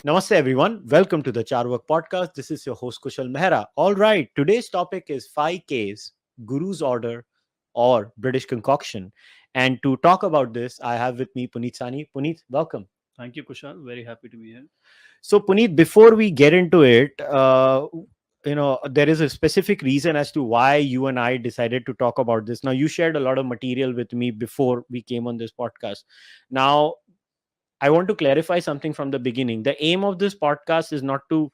Namaste everyone. Welcome to the Cārvāka podcast. This is your host kushalmehra. All right, today's topic is 5Ks, Guru's Order or British Concoction. And to talk about this, I have with me Puneet Sahani. Puneet, welcome. Thank you, Kushal. Very happy to be here. So Puneet, before we get into it, there is a specific reason as to why you and I decided to talk about this. Now, you shared a lot of material with me before we came on this podcast. Now, I want to clarify something from the beginning. The aim of this podcast is not to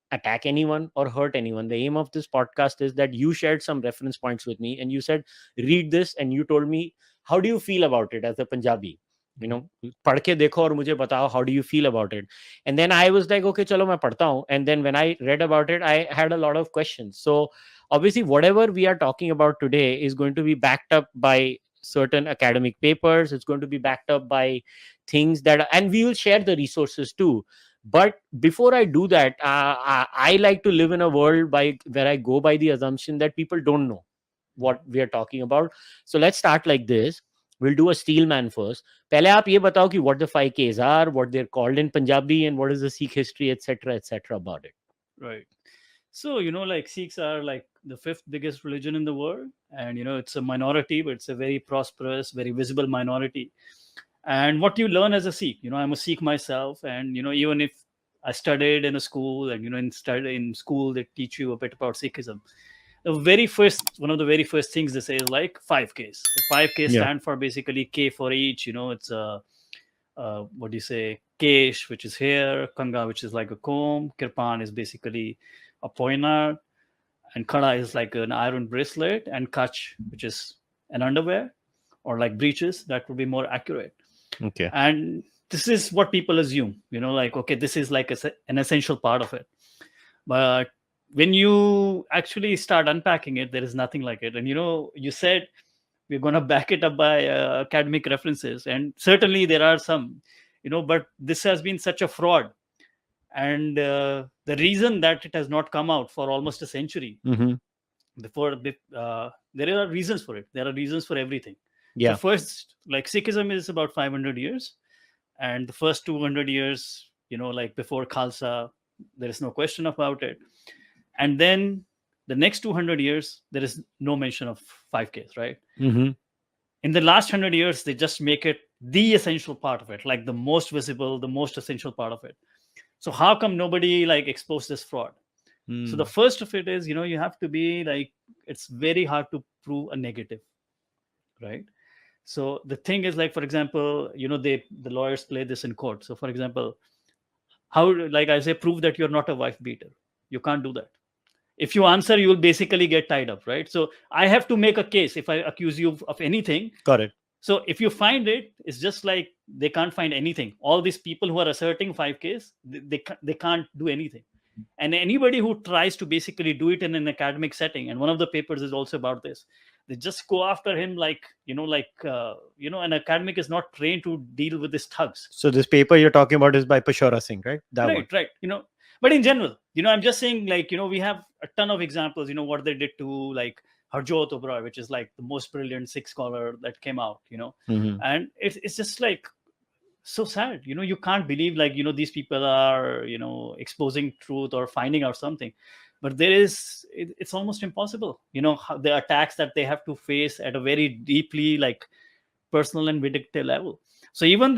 attack anyone or hurt anyone. The aim of this podcast is that you shared some reference points with me and you said, read this, and you told me, how do you feel about it as a Punjabi? पढ़ के देखो और मुझे बताओ, how do you feel about it? And then I was like, okay, चलो मैं पढ़ता हूँ. And then when I read about it, I had a lot of questions. So obviously, whatever we are talking about today is going to be backed up by certain academic papers. It's going to be backed up by things that, and we will share the resources too. But before I do that, I like to live in a world where I go by the assumption that people don't know what we are talking about. So let's start like this. We'll do a steel man first. पहले आप ये बताओ कि what the 5Ks are, what they're called in Punjabi, and what is the Sikh history, etc., about it. Right. So, like Sikhs are like the fifth biggest religion in the world. And, it's a minority, but it's a very prosperous, very visible minority. And what you learn as a Sikh, I'm a Sikh myself. And, even if I studied in a school and, in school, they teach you a bit about Sikhism. One of the very first things they say is like 5Ks. The 5K stand for basically K for each. It's what do you say? Kesh, which is hair, Kanga, which is like a comb, Kirpan is basically a poignard, and Khada is like an iron bracelet, and Kach, which is an underwear or like breeches. That would be more accurate. Okay. And this is what people assume, like, okay, this is like an essential part of it. But when you actually start unpacking it, there is nothing like it. And, you said we're going to back it up by academic references. And certainly there are some, but this has been such a fraud. And the reason that it has not come out for almost a century before, there are reasons for it. There are reasons for everything. Yeah. So first, like Sikhism is about 500 years. And the first 200 years, like before Khalsa, there is no question about it. And then the next 200 years, there is no mention of 5Ks, right? Mm-hmm. In the last 100 years, they just make it the essential part of it, like the most visible, the most essential part of it. So how come nobody like exposed this fraud? So the first of it is, you have to be like, it's very hard to prove a negative, right? So the thing is like, for example, the lawyers play this in court. So for example, how, like I say, prove that you're not a wife beater. You can't do that. If you answer, you will basically get tied up, right? So I have to make a case if I accuse you of anything. Got it. So if you find it, it's just like they can't find anything. All these people who are asserting 5Ks, they can't do anything. And anybody who tries to basically do it in an academic setting, and one of the papers is also about this, they just go after him like, an academic is not trained to deal with these thugs. So this paper you're talking about is by Pashora Singh, right? Right. But in general, I'm just saying, like, we have a ton of examples, what they did to like Harjot Oberoi, which is like the most brilliant Sikh scholar that came out, and it's just like so sad, you can't believe like, these people are, exposing truth or finding out something. But it's almost impossible, the attacks that they have to face at a very deeply like personal and vindictive level. So even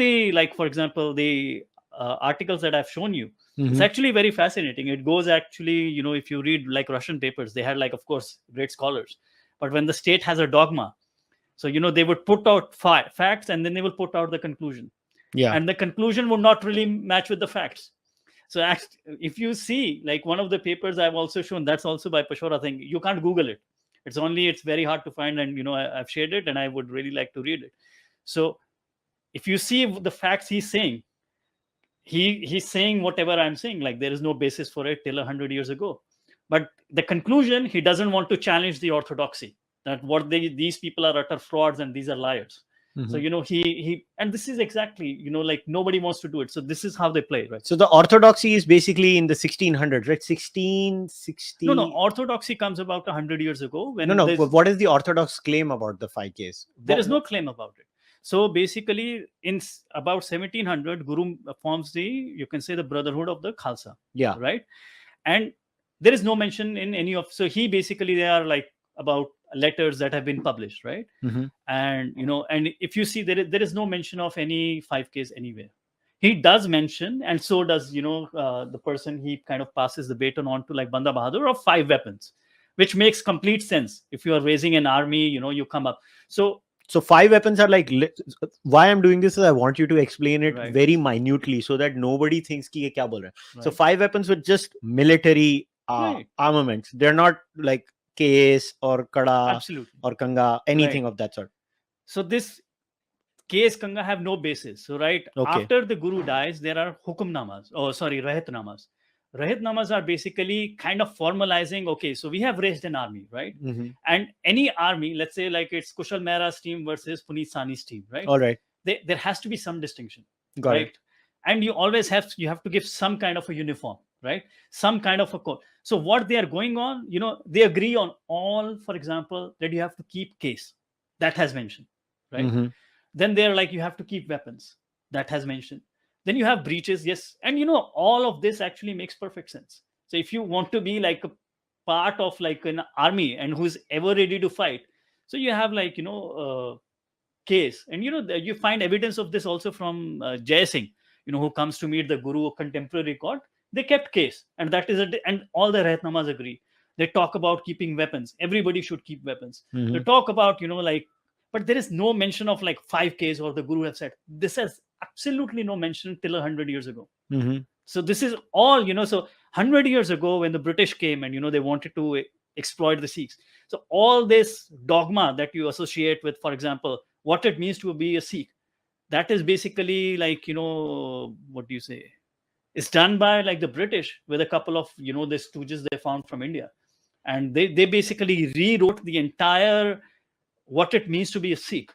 for example, the articles that I've shown you, it's actually very fascinating. It goes actually, if you read like Russian papers, they had like, of course, great scholars. But when the state has a dogma, so, they would put out facts and then they will put out the conclusion. Yeah. And the conclusion would not really match with the facts. So if you see like one of the papers I've also shown, that's also by Pashora Singh, you can't Google it. It's very hard to find. And, I've shared it and I would really like to read it. So if you see the facts he's saying, he's saying whatever I'm saying, like there is no basis for it till 100 years ago. But the conclusion, he doesn't want to challenge the orthodoxy, that these people are utter frauds and these are liars. So, he and this is exactly, like nobody wants to do it. So this is how they play, right? So the orthodoxy is basically in the 1600s, right? 1660. No, orthodoxy comes about 100 years ago. What is the orthodox claim about the 5Ks? There is no claim about it. So basically, in about 1700, Guru forms you can say, the Brotherhood of the Khalsa. Yeah. Right. And there is no mention in any of. So he basically, they are like about letters that have been published, right? And and if you see, there is no mention of any 5Ks anywhere. He does mention, and so does the person he kind of passes the baton on to, like Banda Bahadur, of 5 weapons, which makes complete sense. If you are raising an army, you come up. So 5 weapons are like, why I'm doing this is I want you to explain it Right. very minutely so that nobody thinks ki ye kya bol raha hai. So Right. 5 weapons with just military Right. armaments. They're not like case or kada Absolutely. or kanga, anything of that sort. So this case kanga have no basis. So after the Guru dies, there are Hukumnamas. Rahitnamas. Rahitnamas are basically kind of formalizing, okay, so we have raised an army, right? And any army, let's say like it's kushalmehra's team versus Puneet Sahani's team, right? All right. There has to be some distinction. Got it. And you always have to give some kind of a uniform, right? Some kind of a code. So what they are going on, they agree on all, for example, that you have to keep case. That has mentioned, right? Then they're like, you have to keep weapons. That has mentioned. Then you have breaches, yes. And all of this actually makes perfect sense. So if you want to be like a part of like an army and who's ever ready to fight, so you have like case. And you find evidence of this also from Jai Singh, who comes to meet the Guru, contemporary court. They kept case, and that is and all the Rahitnamas agree. They talk about keeping weapons. Everybody should keep weapons. They talk about but there is no mention of like 5Ks, or the Guru have said. This has absolutely no mention till 100 years ago. So this is all, so 100 years ago when the British came and, they wanted to exploit the Sikhs. So all this dogma that you associate with, for example, what it means to be a Sikh, that is basically like, what do you say? It's done by like the British with a couple of, the stooges they found from India. And they basically rewrote the entire what it means to be a Sikh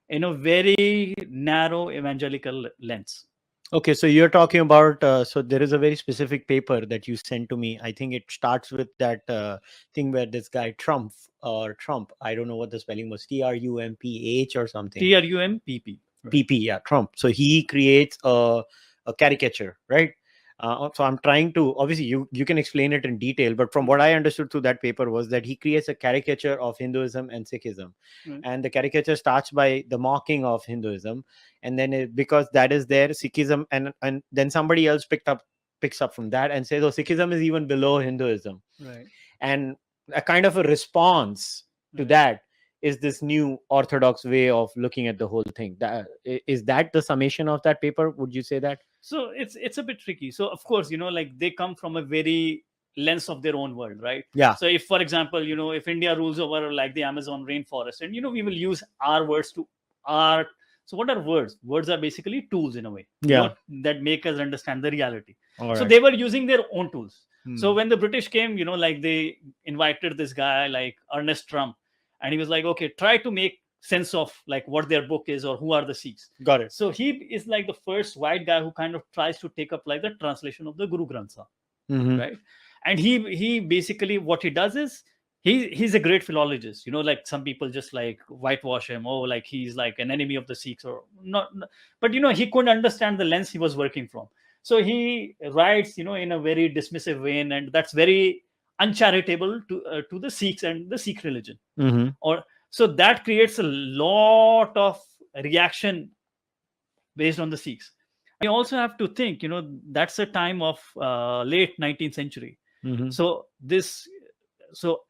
in a very narrow evangelical lens. Okay, so you're talking about, so there is a very specific paper that you sent to me. I think it starts with that thing where this guy Trump, I don't know what the spelling was, Trumph or something. Trumpp. PP, yeah, Trump. So he creates a caricature, right? So I'm trying to, obviously you can explain it in detail, but from what I understood through that paper was that he creates a caricature of Hinduism and Sikhism. And the caricature starts by the mocking of Hinduism, and then because that is there, Sikhism, and then somebody else picks up from that and says, oh, Sikhism is even below Hinduism. Right. And a kind of a response to that is this new orthodox way of looking at the whole thing. Is that the summation of that paper? Would you say that? So it's a bit tricky. So of course, like they come from a very lens of their own world, right? Yeah. So if, for example, if India rules over like the Amazon rainforest, and we will use our words to art. So what are words? Words are basically tools in a way, that make us understand the reality. So they were using their own tools. So when the British came, like they invited this guy like Ernest Trump, and he was like, okay, try to make sense of like what their book is or who are the Sikhs. Got it. So he is like the first white guy who kind of tries to take up like the translation of the Guru Granth Sahib, right? And he basically, what he does is he's a great philologist. Like some people just like whitewash him, oh, like he's like an enemy of the Sikhs or not. But he couldn't understand the lens he was working from. So he writes, in a very dismissive way, and that's very uncharitable to the Sikhs and the Sikh religion. So that creates a lot of reaction based on the Sikhs. We also have to think, that's a time of late 19th century. So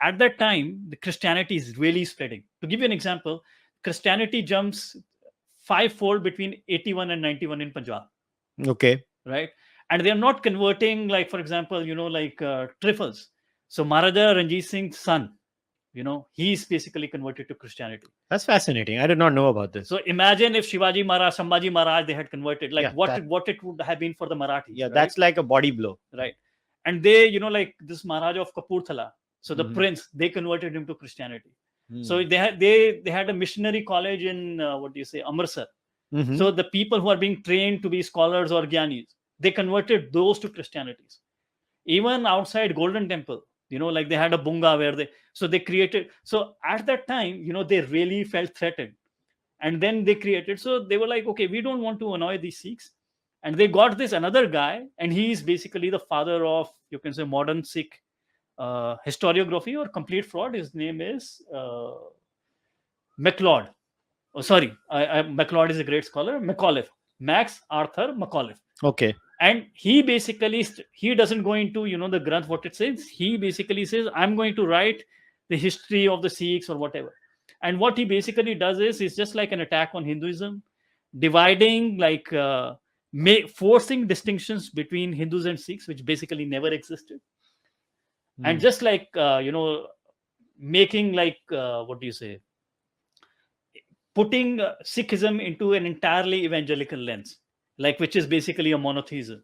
at that time, the Christianity is really spreading. To give you an example, Christianity jumps 5-fold between 81 and 91 in Punjab. Okay. Right. And they're not converting, like, for example, like Trifles. So Maharaja Ranjit Singh's son, he's basically converted to Christianity. That's fascinating. I did not know about this. So imagine if Shivaji Maharaj, Sambhaji Maharaj, they had converted, like what it would have been for the Marathis. Yeah, right? That's like a body blow. Right. And they, like this Maharaja of Kapurthala, so the prince, they converted him to Christianity. So they had a missionary college in, Amritsar. So the people who are being trained to be scholars or Gyanis, they converted those to Christianities. Even outside Golden Temple, like they had a bunga where they created. So at that time, they really felt threatened. And then they created, so they were like, okay, we don't want to annoy these Sikhs. And they got this another guy, and he is basically the father of, you can say, modern Sikh historiography or complete fraud. His name is MacLeod. Oh, sorry, MacLeod is a great scholar. McAuliffe, Max Arthur McAuliffe. Okay. And he basically he doesn't go into the Granth what it says. He basically says, I'm going to write the history of the Sikhs or whatever. And what he basically does is, it's just like an attack on Hinduism, dividing, like forcing distinctions between Hindus and Sikhs, which basically never existed. And just like making, like what do you say, putting Sikhism into an entirely evangelical lens, like, which is basically a monotheism.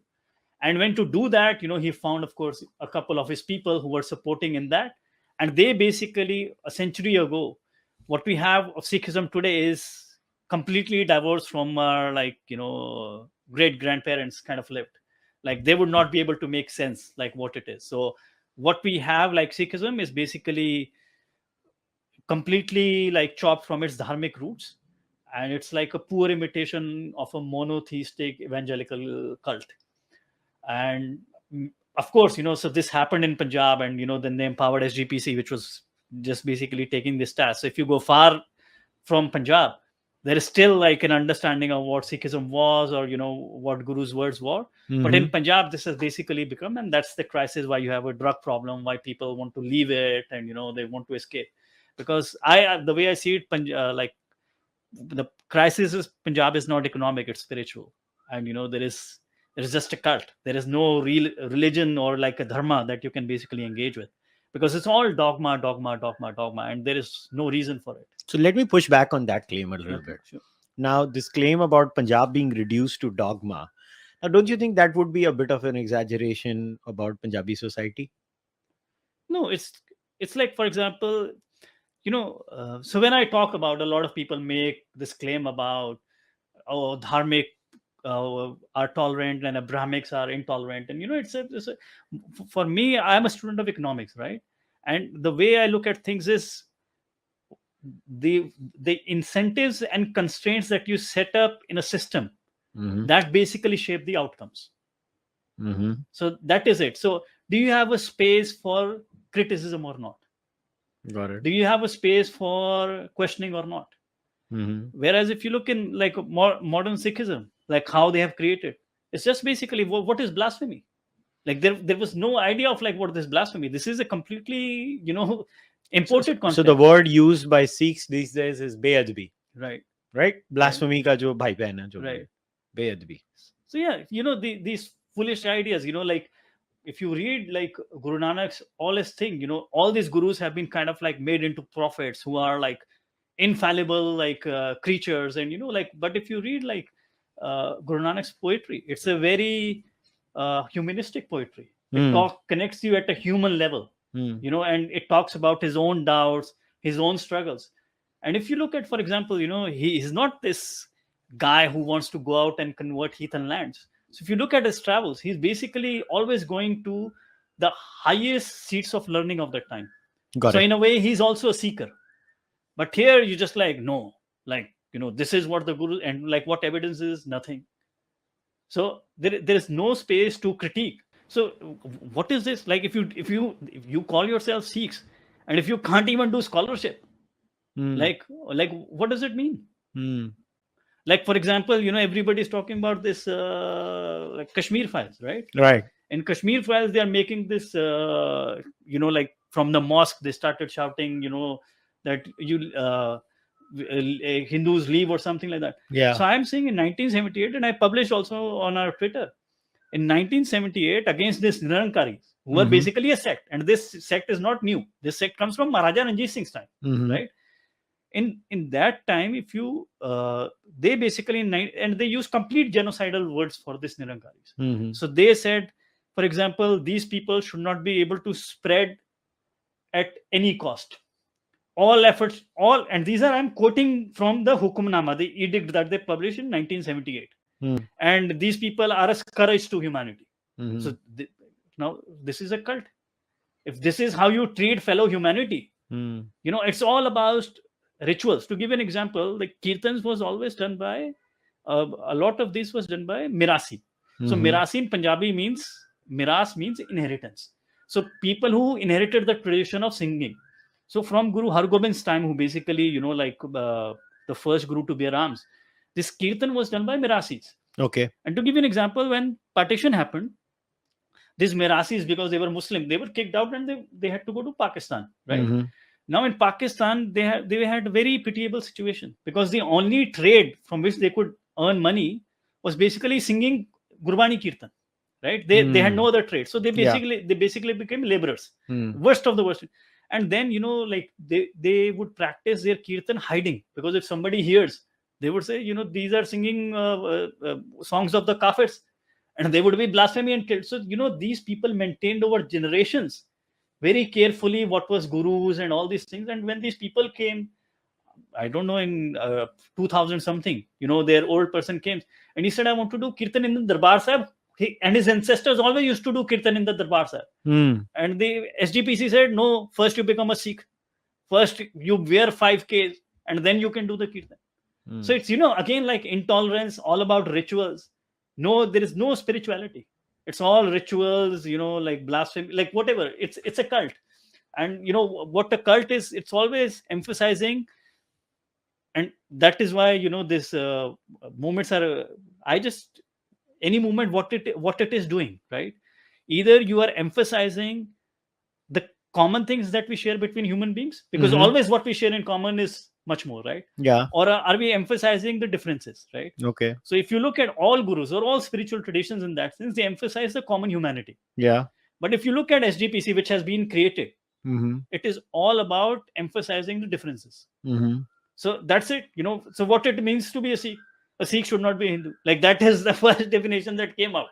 And when to do that, he found, of course, a couple of his people who were supporting in that. And they basically, a century ago, what we have of Sikhism today is completely diverse from our, like, great grandparents kind of lived. Like, they would not be able to make sense like what it is. So what we have, like, Sikhism is basically completely, like, chopped from its dharmic roots, and it's like a poor imitation of a monotheistic evangelical cult. And of course, so this happened in Punjab, and then they empowered SGPC, which was just basically taking this task. So if you go far from Punjab, there is still, like, an understanding of what Sikhism was, or what Guru's words were. But in Punjab, this has basically become, and that's the crisis why you have a drug problem, why people want to leave it, and they want to escape. Because the way I see it, like, the crisis is Punjab is not economic, it's spiritual. And there is just a cult. There is no real religion or like a dharma that you can basically engage with, because it's all dogma, and there is no reason for it. So let me push back on that claim a little bit. Sure. Now, this claim about Punjab being reduced to dogma, now, don't you think that would be a bit of an exaggeration about Punjabi society? No, it's like, for example, so when I talk about, a lot of people make this claim about, oh, dharmic are tolerant and Abrahamics are intolerant. And for me, I'm a student of economics, right? And the way I look at things is the incentives and constraints that you set up in a system that basically shape the outcomes. So that is it. So do you have a space for criticism or not? Got it. Do you have a space for questioning or not? Whereas if you look in, like, modern Sikhism, like how they have created, it's just basically, what is blasphemy? Like, there was no idea of, like, what is blasphemy. This is a completely imported concept. So the word used by Sikhs these days is beadbi. Right. Blasphemy ka jo bhai behan hai, jo Right. beadbi. So yeah, these foolish ideas, like, if you read, like, Guru Nanak's, all his thing, all these gurus have been kind of, like, made into prophets who are, like, infallible, like, creatures. And like, but if you read, like, Guru Nanak's poetry, it's a very humanistic poetry. It connects you at a human level, and it talks about his own doubts, his own struggles. And if you look at, for example, he's not this guy who wants to go out and convert heathen lands. So if you look at his travels, he's basically always going to the highest seats of learning of that time. So in a way, he's also a seeker. But here you just, like, no, like, this is what the Guru, and, like, what evidence is? Nothing. So there is no space to critique. So what is this? Like, if you call yourself Sikhs, and if you can't even do scholarship, like what does it mean? Like, for example, everybody's talking about this like Kashmir files, right? In Kashmir files, they are making this like, from the mosque they started shouting that Hindus leave or something like that. So I'm saying in 1978, and I published also on our Twitter, in 1978, against this Nirankaris, who were basically a sect. And this sect is not new. This sect comes from Maharaja Ranjit Singh's time, right? In that time, if you they basically, and they use complete genocidal words for this Nirankaris. So they said, for example, these people should not be able to spread at any cost. All efforts, and these are, I'm quoting from the Hukumnama, the edict that they published in 1978. And these people are a scourge to humanity. So now this is a cult. If this is how you treat fellow humanity, it's all about rituals. To give an example, like kirtans was always done by, a lot of this was done by mirasi. So mirasi in Punjabi miras means inheritance. So people who inherited the tradition of singing. So from Guru Har Gobind's time, who basically, the first Guru to bear arms, this kirtan was done by mirasis. Okay. And to give you an example, when partition happened, these mirasis, because they were Muslim, they were kicked out and they had to go to Pakistan, right? Now in Pakistan, they had a very pitiable situation, because the only trade from which they could earn money was basically singing Gurbani Kirtan, right? They had no other trade, so they basically became laborers, worst of the worst. And then they would practice their Kirtan hiding, because if somebody hears, they would say, these are singing songs of the Kafirs, and they would be blasphemy and killed. So these people maintained over generations very carefully what was gurus and all these things. And when these people came, I don't know, in 2000 something, their old person came and he said, I want to do kirtan in the Darbar Sahib. And his ancestors always used to do kirtan in the Darbar Sahib. And the SGPC said, no, first you become a Sikh, first you wear 5Ks, and then you can do the kirtan. So it's again, like intolerance, all about rituals. No, there is no spirituality. It's all rituals, like blasphemy, like whatever. It's a cult. And what a cult is, it's always emphasizing. And that is why this movements are, any movement, what it is doing, right? Either you are emphasizing the common things that we share between human beings, because always what we share in common is much more, right? Yeah. Or are we emphasizing the differences, right? Okay. So if you look at all gurus or all spiritual traditions in that sense, they emphasize the common humanity. Yeah. But if you look at SGPC, which has been created, it is all about emphasizing the differences. So that's it. So what it means to be a Sikh should not be a Hindu. Like that is the first definition that came out.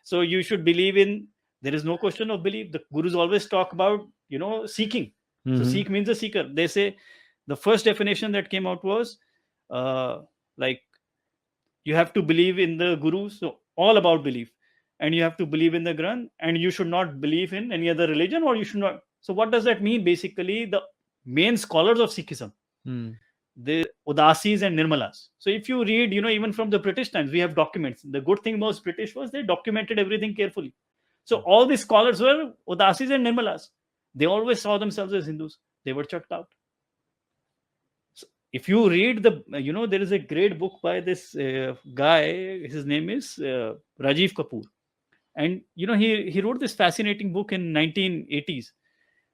So you should believe in, there is no question of belief. The gurus always talk about, seeking. So Sikh means a seeker. They say the first definition that came out was like you have to believe in the gurus. So all about belief. And you have to believe in the Granth, and you should not believe in any other religion, or you should not. So what does that mean? Basically, the main scholars of Sikhism, the Udasis and Nirmalas. So if you read, even from the British times, we have documents. The good thing about British was they documented everything carefully. So all these scholars were Udasis and Nirmalas. They always saw themselves as Hindus. They were chucked out. So if you read there is a great book by this guy. His name is Rajiv Kapoor. And, he wrote this fascinating book in 1980s.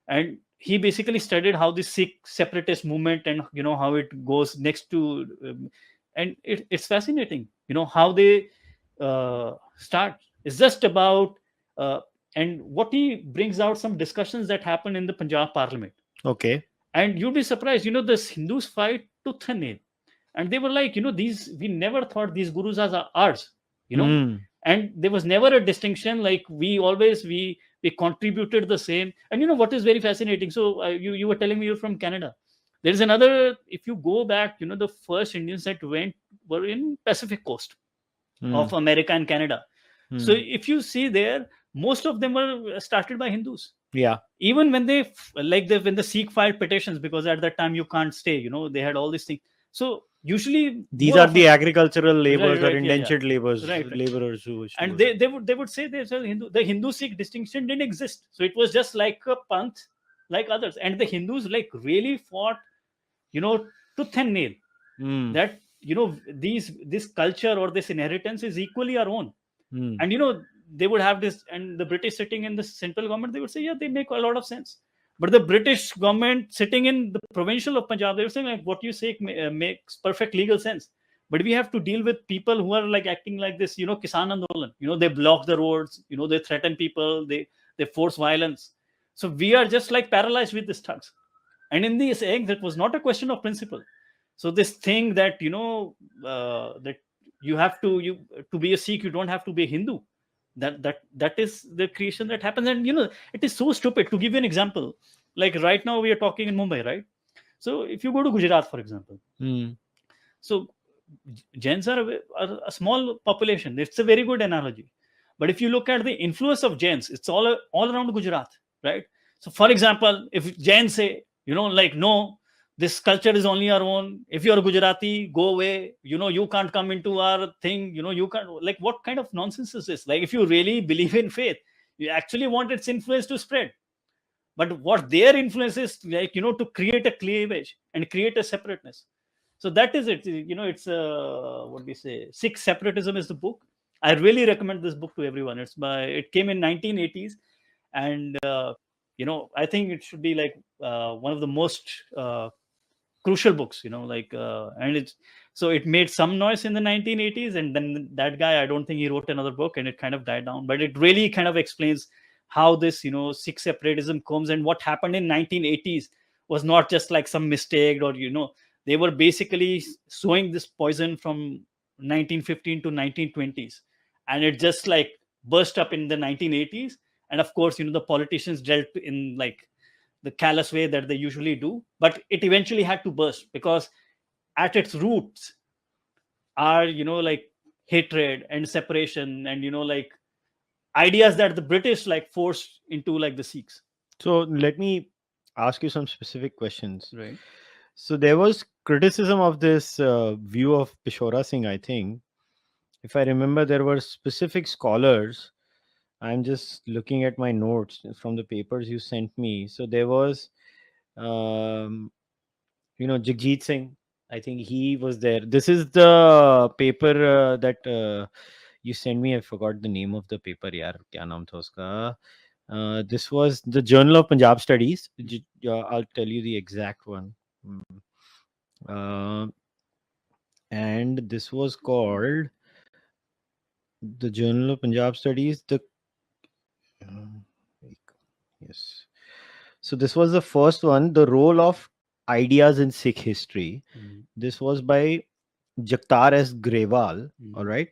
And he basically studied how the Sikh separatist movement and, how it goes next to, and it's fascinating, how they start. It's just about, and what he brings out some discussions that happen in the Punjab parliament. Okay. And you'd be surprised, the Hindus fight tooth and nail. And they were like, we never thought these gurus as ours, and there was never a distinction. Like we contributed the same. And what is very fascinating, so you were telling me you're from Canada. There is another, if you go back, the first Indians that were in Pacific coast of America and Canada. So if you see there, most of them were started by Hindus. Yeah. Even when when the Sikh filed petitions, because at that time you can't stay, they had all these things. So usually these are the agricultural laborers or indentured laborers, laborers who, and they would say there's a Hindu. The Hindu-Sikh distinction didn't exist. So it was just like a panth, like others. And the Hindus really fought, tooth and nail. That this culture or this inheritance is equally our own. And they would have this, and the British sitting in the central government, they would say, yeah, they make a lot of sense. But the British government sitting in the provincial of Punjab, they were saying, like, what you say makes perfect legal sense. But we have to deal with people who are acting like this, Kisan Andolan. They block the roads, they threaten people, they force violence. So we are just paralyzed with these thugs. And in these eggs, it was not a question of principle. So this thing that, that you have to be a Sikh, you don't have to be a Hindu. That is the creation that happens. And it is so stupid. To give you an example, like right now we are talking in Mumbai, right? So if you go to Gujarat, for example, so Jains are a small population. It's a very good analogy. But if you look at the influence of Jains, it's all around Gujarat, right? So for example, if Jains say, no, This culture is only our own. If you're Gujarati, go away. You can't come into our thing. You can't. Like, what kind of nonsense is this? Like, if you really believe in faith, you actually want its influence to spread. But what their influence is, like, to create a cleavage and create a separateness. So that is it. It's what we say. Sikh Separatism is the book. I really recommend this book to everyone. It came in 1980s, and I think it should be like one of the most crucial books. So it made some noise in the 1980s, and then that guy, I don't think he wrote another book, and it kind of died down. But it really kind of explains how this Sikh separatism comes, and what happened in 1980s was not just like some mistake, or they were basically sowing this poison from 1915 to 1920s, and it just like burst up in the 1980s. And of course, the politicians dealt in like the callous way that they usually do, but it eventually had to burst, because at its roots are like hatred and separation, and like ideas that the British like forced into like the Sikhs. So let me ask you some specific questions. Right. So there was criticism of this view of Peshora Singh, I think. If I remember, there were specific scholars. I'm just looking at my notes from the papers you sent me. So there was, Jagjit Singh. I think he was there. This is the paper that you sent me. I forgot the name of the paper. Yaar, kya naam tha uska? This was the Journal of Punjab Studies. I'll tell you the exact one. And this was called the Journal of Punjab Studies. Yes. So this was the first one, the role of ideas in Sikh history. This was by Jagtar S. Grewal. All right.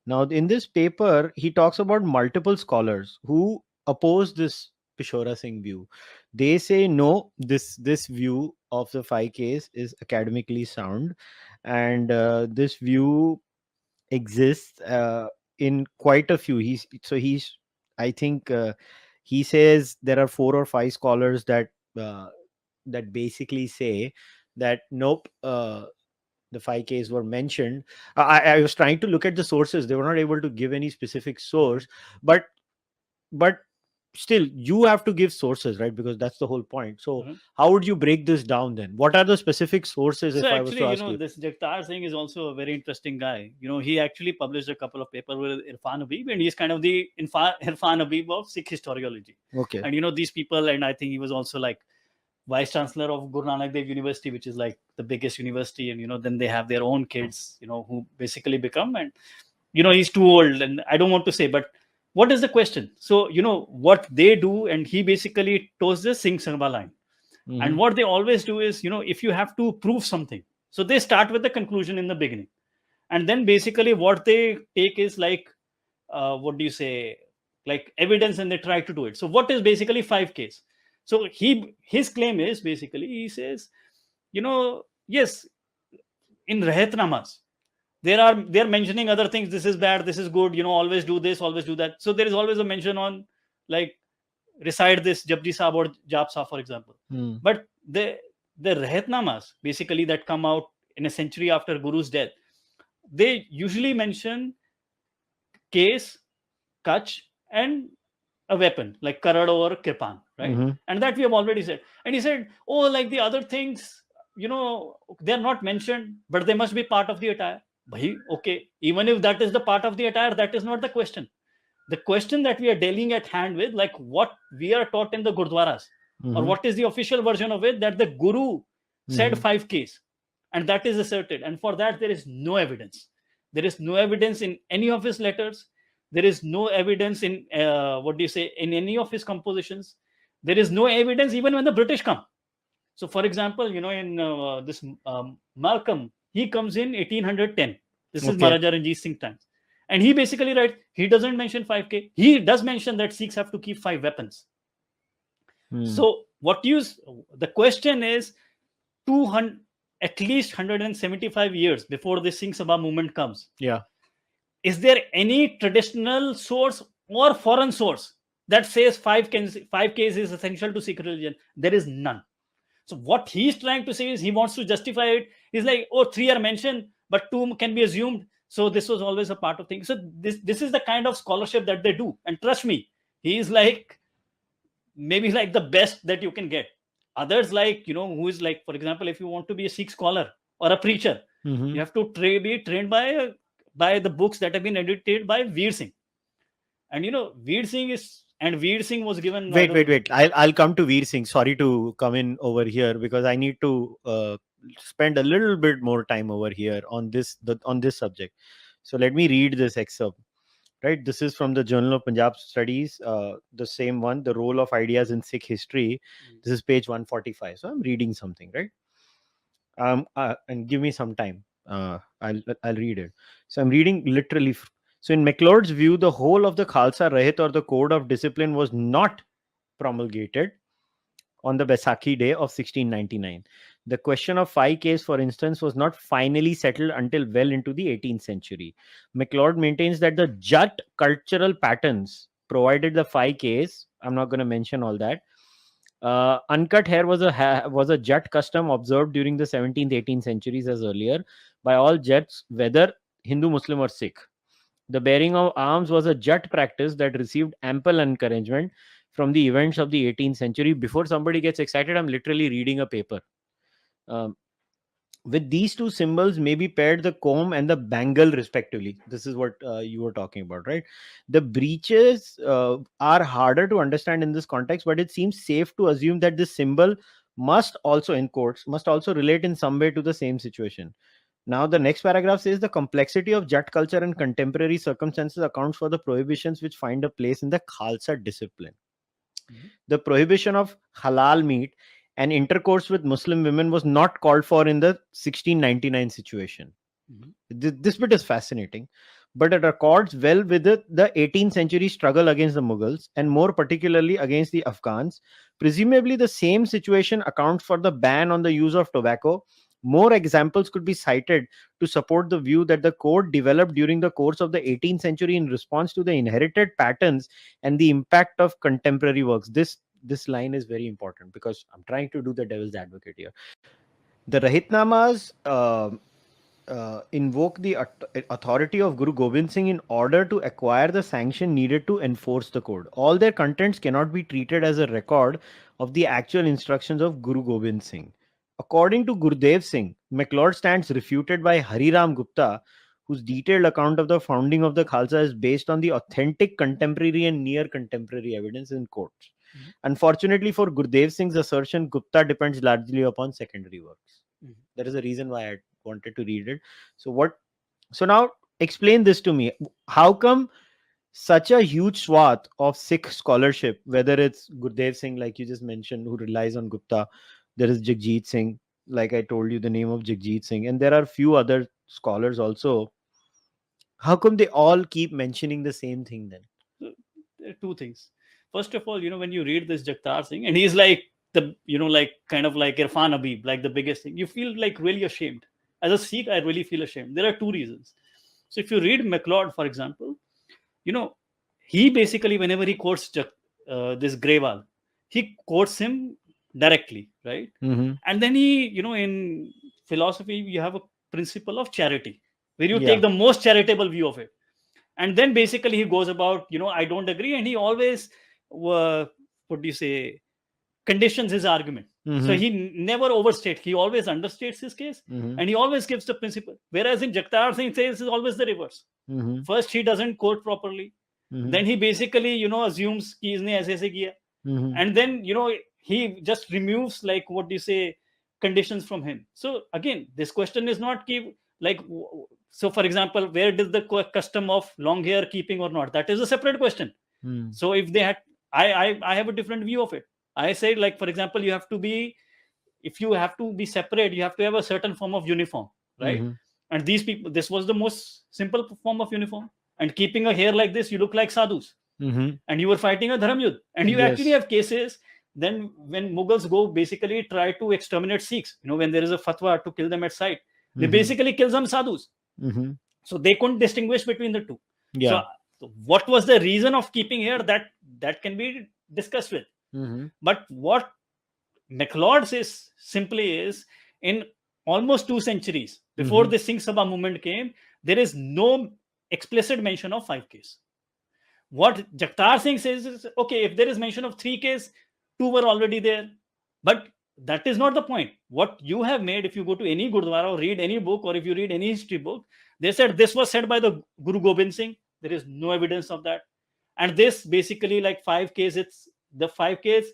Now, in this paper, he talks about multiple scholars who oppose this Peshora Singh view. They say no, this view of the 5Ks is academically sound, and this view exists in quite a few. I think he says there are 4 or 5 scholars that basically say that nope, the 5Ks were mentioned. I was trying to look at the sources. They were not able to give any specific source, but still you have to give sources, right? Because that's the whole point. So how would you break this down then? What are the specific sources? So if I was to ask this Jagtar Singh is also a very interesting guy. He actually published a couple of papers with Irfan Habib, and he's kind of the Irfan Habib of Sikh historiology. Okay. And these people, and I think he was also like Vice Chancellor of Guru Nanak Dev University, which is like the biggest university, and then they have their own kids, who basically become, and he's too old, and I don't want to say, but what is the question? So what they do, and he basically toes the Singh Sangha line. And what they always do is, if you have to prove something, so they start with the conclusion in the beginning, and then basically what they take is like what do you say, like evidence, and they try to do it. So what is basically 5Ks? So his claim is basically, he says, yes, in Rahitnamas, they're mentioning other things. This is bad, this is good, always do this, always do that. So there is always a mention on like recite this Japji Sahib or Jap Sahib, for example. But the Rahitnamas basically that come out in a century after Guru's death, they usually mention case, kach, and a weapon like karad or kirpan, right? And that we have already said. And he said, oh, like the other things, they're not mentioned, but they must be part of the attire. Okay, even if that is the part of the attire, that is not the question. The question that we are dealing at hand with, like what we are taught in the Gurdwaras, or what is the official version of it, that the Guru said 5Ks, and that is asserted. And for that, there is no evidence. There is no evidence in any of his letters. There is no evidence in, in any of his compositions. There is no evidence even when the British come. So, for example, in this Malcolm, he comes in 1810. This is Maharaja Ranjit Singh times. And he basically writes, he doesn't mention 5K. He does mention that Sikhs have to keep 5 weapons. So the question is, at least 175 years before the Singh Sabha movement comes. Yeah. Is there any traditional source or foreign source that says 5Ks is essential to Sikh religion? There is none. So what he's trying to say is he wants to justify it. He's like, oh, 3 are mentioned, but 2 can be assumed. So this was always a part of things. So this is the kind of scholarship that they do. And trust me, he is like maybe like the best that you can get. Others, like, who is like, for example, if you want to be a Sikh scholar or a preacher, you have to be trained by the books that have been edited by Veer Singh. And Veer Singh was given. Wait. I'll come to Veer Singh. Sorry to come in over here because I need to spend a little bit more time over here on this subject. So let me read this excerpt. Right, this is from the Journal of Punjab Studies, the same one, the role of ideas in Sikh history. This is page 145. So I'm reading something, right? And give me some time. I'll read it. So I'm reading literally. So in MacLeod's view, the whole of the Khalsa Rahit, or the code of discipline, was not promulgated on the Baisakhi day of 1699. The question of 5Ks, for instance, was not finally settled until well into the 18th century. MacLeod maintains that the Jatt cultural patterns provided the 5Ks. I'm not going to mention all that. Uncut hair was a Jatt custom observed during the 17th, 18th centuries as earlier by all Jatts, whether Hindu, Muslim, or Sikh. The bearing of arms was a Jatt practice that received ample encouragement from the events of the 18th century. Before somebody gets excited, I'm literally reading a paper. With these two symbols may be paired the comb and the bangle respectively. This is what you were talking about, right? The breeches are harder to understand in this context, but it seems safe to assume that this symbol must also, in quotes, must also relate in some way to the same situation. Now, the next paragraph says the complexity of Jatt culture and contemporary circumstances accounts for the prohibitions which find a place in the Khalsa discipline. The prohibition of halal meat and intercourse with Muslim women was not called for in the 1699 situation. This bit is fascinating, but it accords well with the 18th century struggle against the Mughals, and more particularly against the Afghans. Presumably, the same situation accounts for the ban on the use of tobacco. More examples could be cited to support the view that the code developed during the course of the 18th century in response to the inherited patterns and the impact of contemporary works. This line is very important because I'm trying to do the devil's advocate here. The Rahitnamas invoke the authority of Guru Gobind Singh in order to acquire the sanction needed to enforce the code. All their contents cannot be treated as a record of the actual instructions of Guru Gobind Singh. According to Gurudev Singh, MacLeod stands refuted by Hariram Gupta, whose detailed account of the founding of the Khalsa is based on the authentic contemporary and near contemporary evidence in courts. Unfortunately for Gurudev Singh's assertion, Gupta depends largely upon secondary works. There is a reason why I wanted to read it. So now explain this to me. How come such a huge swath of Sikh scholarship, whether it's Gurudev Singh, like you just mentioned, who relies on Gupta, there is Jagjit Singh, like I told you the name of Jagjit Singh, and there are few other scholars also. How come they all keep mentioning the same thing then? So, there are two things. First of all, when you read this Jagtar Singh, and he's like like kind of like Irfan Habib, like the biggest thing, you feel like really ashamed. As a Sikh, I really feel ashamed. There are two reasons. So if you read MacLeod, for example, he basically, whenever he quotes this Grewal, he quotes him directly, right? And then he, in philosophy, you have a principle of charity, where you take the most charitable view of it. And then basically he goes about, I don't agree. And he always, conditions his argument. So he never overstates. He always understates his case. And he always gives the principle. Whereas in Jagtar Singh says it's always the reverse. First, he doesn't quote properly. Then he basically, assumes ki isne aise aise kiya. And then, he just removes conditions from him. So again, this question is not so for example, where did the custom of long hair keeping or not? That is a separate question. So if they had, I have a different view of it. I say, for example, if you have to be separate, you have to have a certain form of uniform, right? And these people, this was the most simple form of uniform. And keeping a hair like this, you look like sadhus. And you were fighting a dharam yudh. And you actually have cases then when Mughals basically try to exterminate Sikhs, when there is a fatwa to kill them at sight, they basically kill some sadhus. So they couldn't distinguish between the two. So what was the reason of keeping hair? That can be discussed with. But what MacLeod says simply is, in almost 2 centuries before the Singh Sabha movement came, there is no explicit mention of 5Ks. What Jagtar Singh says is, okay, if there is mention of 3Ks, 2 were already there. But that is not the point. What you have made, if you go to any Gurdwara or read any book, or if you read any history book, they said this was said by the Guru Gobind Singh. There is no evidence of that. And this basically, like 5Ks, it's the 5Ks,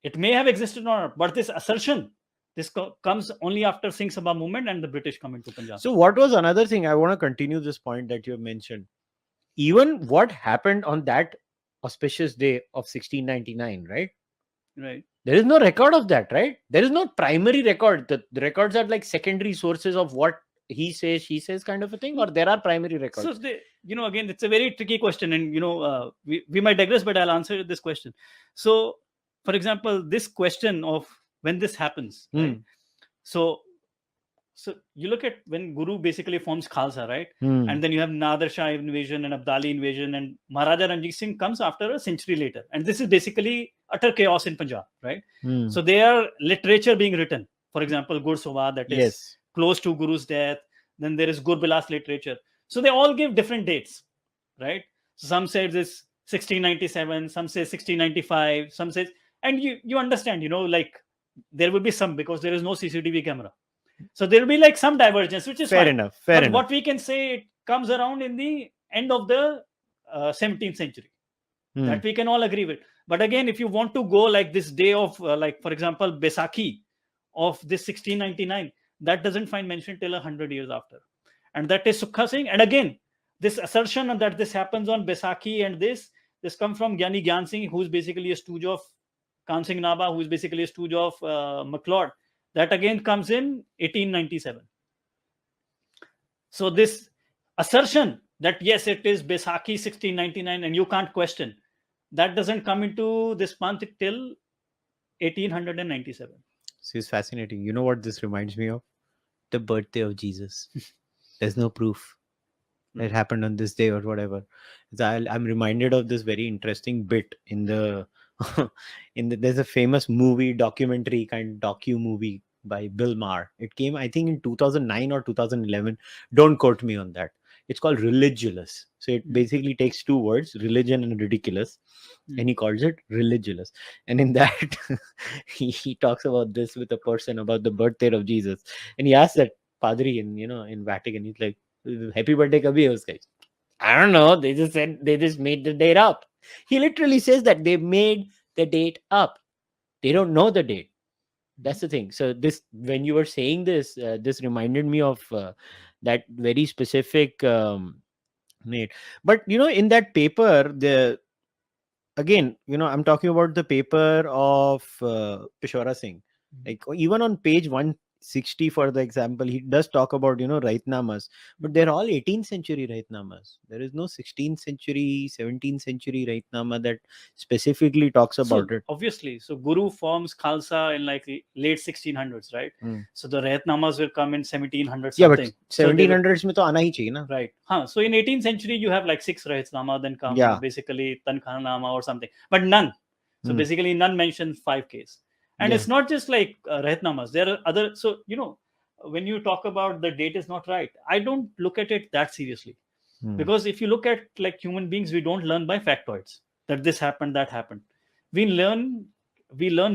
it may have existed or not, but this assertion, this comes only after Singh Sabha movement and the British coming to Punjab. So what was another thing? I want to continue this point that you have mentioned. Even what happened on that auspicious day of 1699, right? Right. There is no record of that, right? There is no primary record. The records are like secondary sources of what he says, she says, kind of a thing, or there are primary records. So again, it's a very tricky question, and we might digress, but I'll answer this question. So, for example, this question of when this happens, right? So you look at when Guru basically forms Khalsa, right? And then you have Nadir Shah invasion and Abdali invasion, and Maharaja Ranjit Singh comes after a century later. And this is basically utter chaos in Punjab, right? So there are literature being written. For example, Gur Sowa, that is close to Guru's death. Then there is Gur Bilas literature. So they all give different dates, right? So some say this 1697, some say 1695, some says, and you understand, like there will be some, because there is no CCTV camera. So there will be like some divergence, which is fair fine. enough. Fair enough. What we can say, it comes around in the end of the 17th century. That we can all agree with. But again, if you want to go like this day of, like for example, Baisakhi of this 1699, that doesn't find mention till 100 years after. And that is Sukha Singh. And again, this assertion that this happens on Baisakhi and this comes from Gyani Gyan Singh, who's basically a stooge of Khan Singh Naba, who's basically a stooge of MacLeod. That again comes in 1897. So this assertion that yes, it is Baisakhi 1699 and you can't question, that doesn't come into this month till 1897. This is fascinating. You know what this reminds me of? The birthday of Jesus. There's no proof it happened on this day or whatever. So I'm reminded of this very interesting bit in the there's a famous movie, documentary kind docu movie by Bill Maher. It came, I think, in 2009 or 2011. Don't quote me on that. It's called Religious. So it basically takes two words, religion and ridiculous, and he calls it Religious. And in that, he talks about this with a person about the birthday of Jesus, and he asks that Padri in Vatican. He's like, "Happy birthday, kabhi hai uska?" I don't know. They just said they just made the date up. He literally says that they made the date up. They don't know the date. That's the thing. So this, when you were saying this, this reminded me of that very specific Nate. But in that paper, I'm talking about the paper of Peshwara Singh. Like even on page 160, for the example, he does talk about Rahitnamas, but they're all 18th century Rahitnamas. There is no 16th century, 17th century Rahitnama that specifically talks about it. Obviously, so Guru forms Khalsa in like late 1600s, right? So the Rahitnamas will come in 1700 something. Yeah, but 1700s mein to aana hi chahiye na. Right. So in 18th century you have like 6 Rahitnama, then come basically Tankhana or something, but none. So basically none mentions 5Ks. And it's not just like Rahitnamas. There are other. So, when you talk about the date is not right, I don't look at it that seriously. Because if you look at like human beings, we don't learn by factoids that this happened, that happened. We learn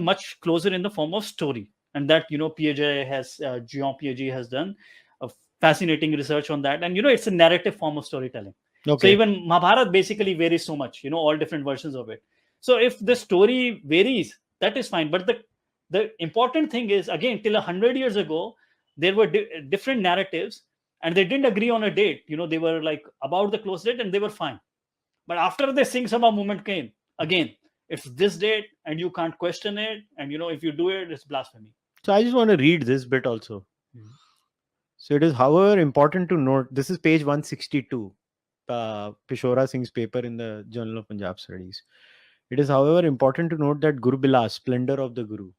much closer in the form of story. And that, Piaget has, Jean Piaget has done a fascinating research on that. And, it's a narrative form of storytelling. Okay. So even Mahabharata basically varies so much, all different versions of it. So if the story varies, that is fine. But the important thing is, again, till 100 years ago, there were different narratives and they didn't agree on a date. They were like about the close date and they were fine. But after the Singh Sabha movement came, again, it's this date and you can't question it. And, if you do it, it's blasphemy. So I just want to read this bit also. So it is, however, important to note, this is page 162, Peshwara Singh's paper in the Journal of Punjab Studies. It is, however, important to note that Guru Bilas, Splendor of the Guru,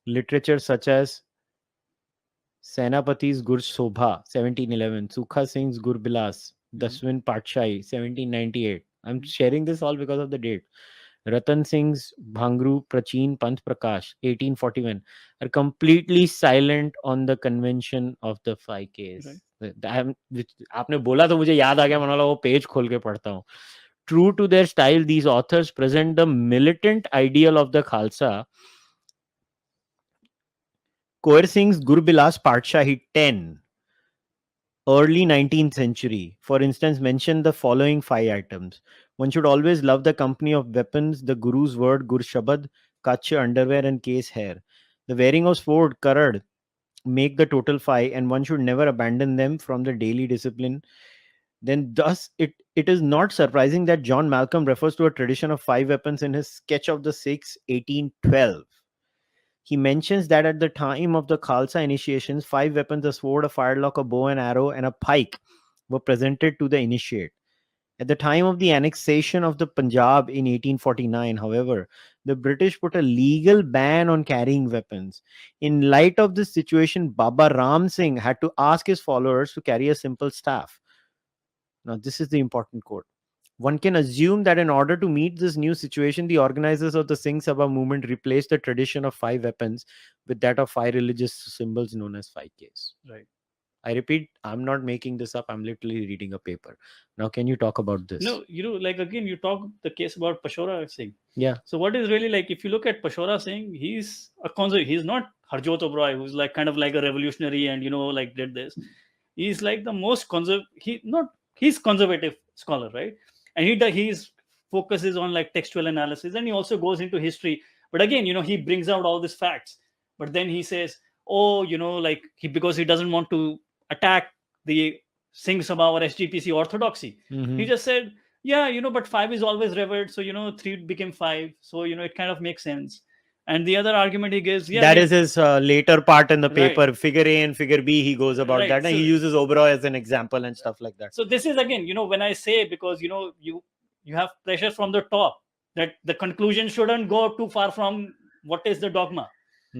literature such as Senapati's Gur Sobha, 1711, Sukha Singh's Gur Bilas, Daswin Patshai, 1798. I'm sharing this all because of the date. Ratan Singh's Bhangru Prachin Panth Prakash, 1841, are completely silent on the convention of the 5Ks. आपने बोला तो मुझे याद आ गया, मैंने बोला वो page खोल के पढ़ता हूँ. True to their style, these authors present the militant ideal of the Khalsa. Kaur Singh's Gurbilas Patshahi 10, early 19th century, for instance, mention the following 5 items. One should always love the company of weapons, the Guru's word, Gur Shabad, Kach underwear, and case hair. The wearing of sword, Karad, make the total 5, and one should never abandon them from the daily discipline. Then, thus, it is not surprising that John Malcolm refers to a tradition of 5 weapons in his Sketch of the Sikhs, 1812. He mentions that at the time of the Khalsa initiations, 5 weapons, a sword, a firelock, a bow and arrow, and a pike, were presented to the initiate. At the time of the annexation of the Punjab in 1849, however, the British put a legal ban on carrying weapons. In light of this situation, Baba Ram Singh had to ask his followers to carry a simple staff. Now, this is the important quote. One can assume that in order to meet this new situation, the organizers of the Singh Sabha movement replaced the tradition of 5 weapons with that of 5 religious symbols known as 5Ks. Right. I repeat, I'm not making this up. I'm literally reading a paper. Now, can you talk about this? No, like again, you talk the case about Pashora Singh. Yeah. So what is really like, if you look at Pashora Singh, he's a conservative. He's not Harjot Oberoi, who's like kind of like a revolutionary and like did this. He's like the most he's conservative scholar, right? And he's focuses on like textual analysis, and he also goes into history. But again, he brings out all these facts. But then he says, oh, like because he doesn't want to attack the Singh Sabha or SGPC orthodoxy. He just said, yeah, but 5 is always revered. So, 3 became 5. So, it kind of makes sense. And the other argument he gives, that is his later part in the paper, right. Figure A and Figure B, he goes about that. And he uses Oberoi as an example and stuff like that. So this is again, when I say, because, you have pressure from the top that the conclusion shouldn't go too far from what is the dogma.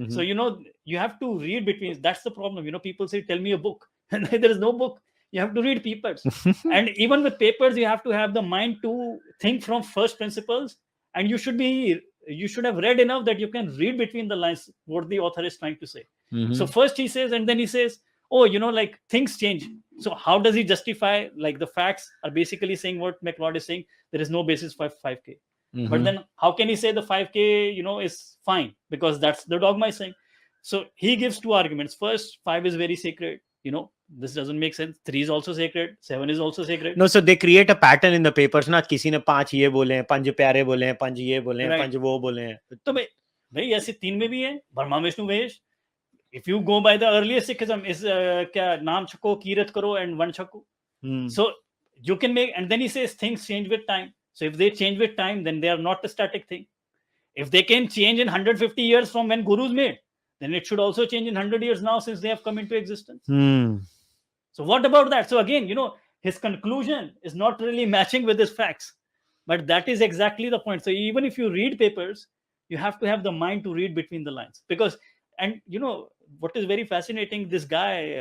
So, you have to read between. That's the problem. People say, tell me a book. And there is no book. You have to read papers. And even with papers, you have to have the mind to think from first principles. And you should have read enough that you can read between the lines what the author is trying to say. So first he says, and then he says, oh, like things change. So how does he justify? Like the facts are basically saying what McLeod is saying. There is no basis for 5K. But then how can he say the 5K, is fine? Because that's the dogma is saying. So he gives 2 arguments. First, 5 is very sacred. This doesn't make sense. 3 is also sacred. 7 is also sacred. No, so they create a pattern in the papers. Na किसी ने 5 ये बोले हैं, 5 प्यारे बोले हैं, 5 ये बोले हैं, 5 वो बोले हैं. तो भाई ऐसे 3 में भी है. Brahma Vishnu Mahesh. If you go by the earliest Sikhism, is क्या नाम छको, कीरत करो, and one छको. So you can make, and then he says things change with time. So if they change with time, then they are not a static thing. If they can change in 150 years from when Guru's made, then it should also change in 100 years now since they have come into existence. So what about that? So again, his conclusion is not really matching with his facts. But that is exactly the point. So even if you read papers, you have to have the mind to read between the lines. Because, and what is very fascinating, this guy,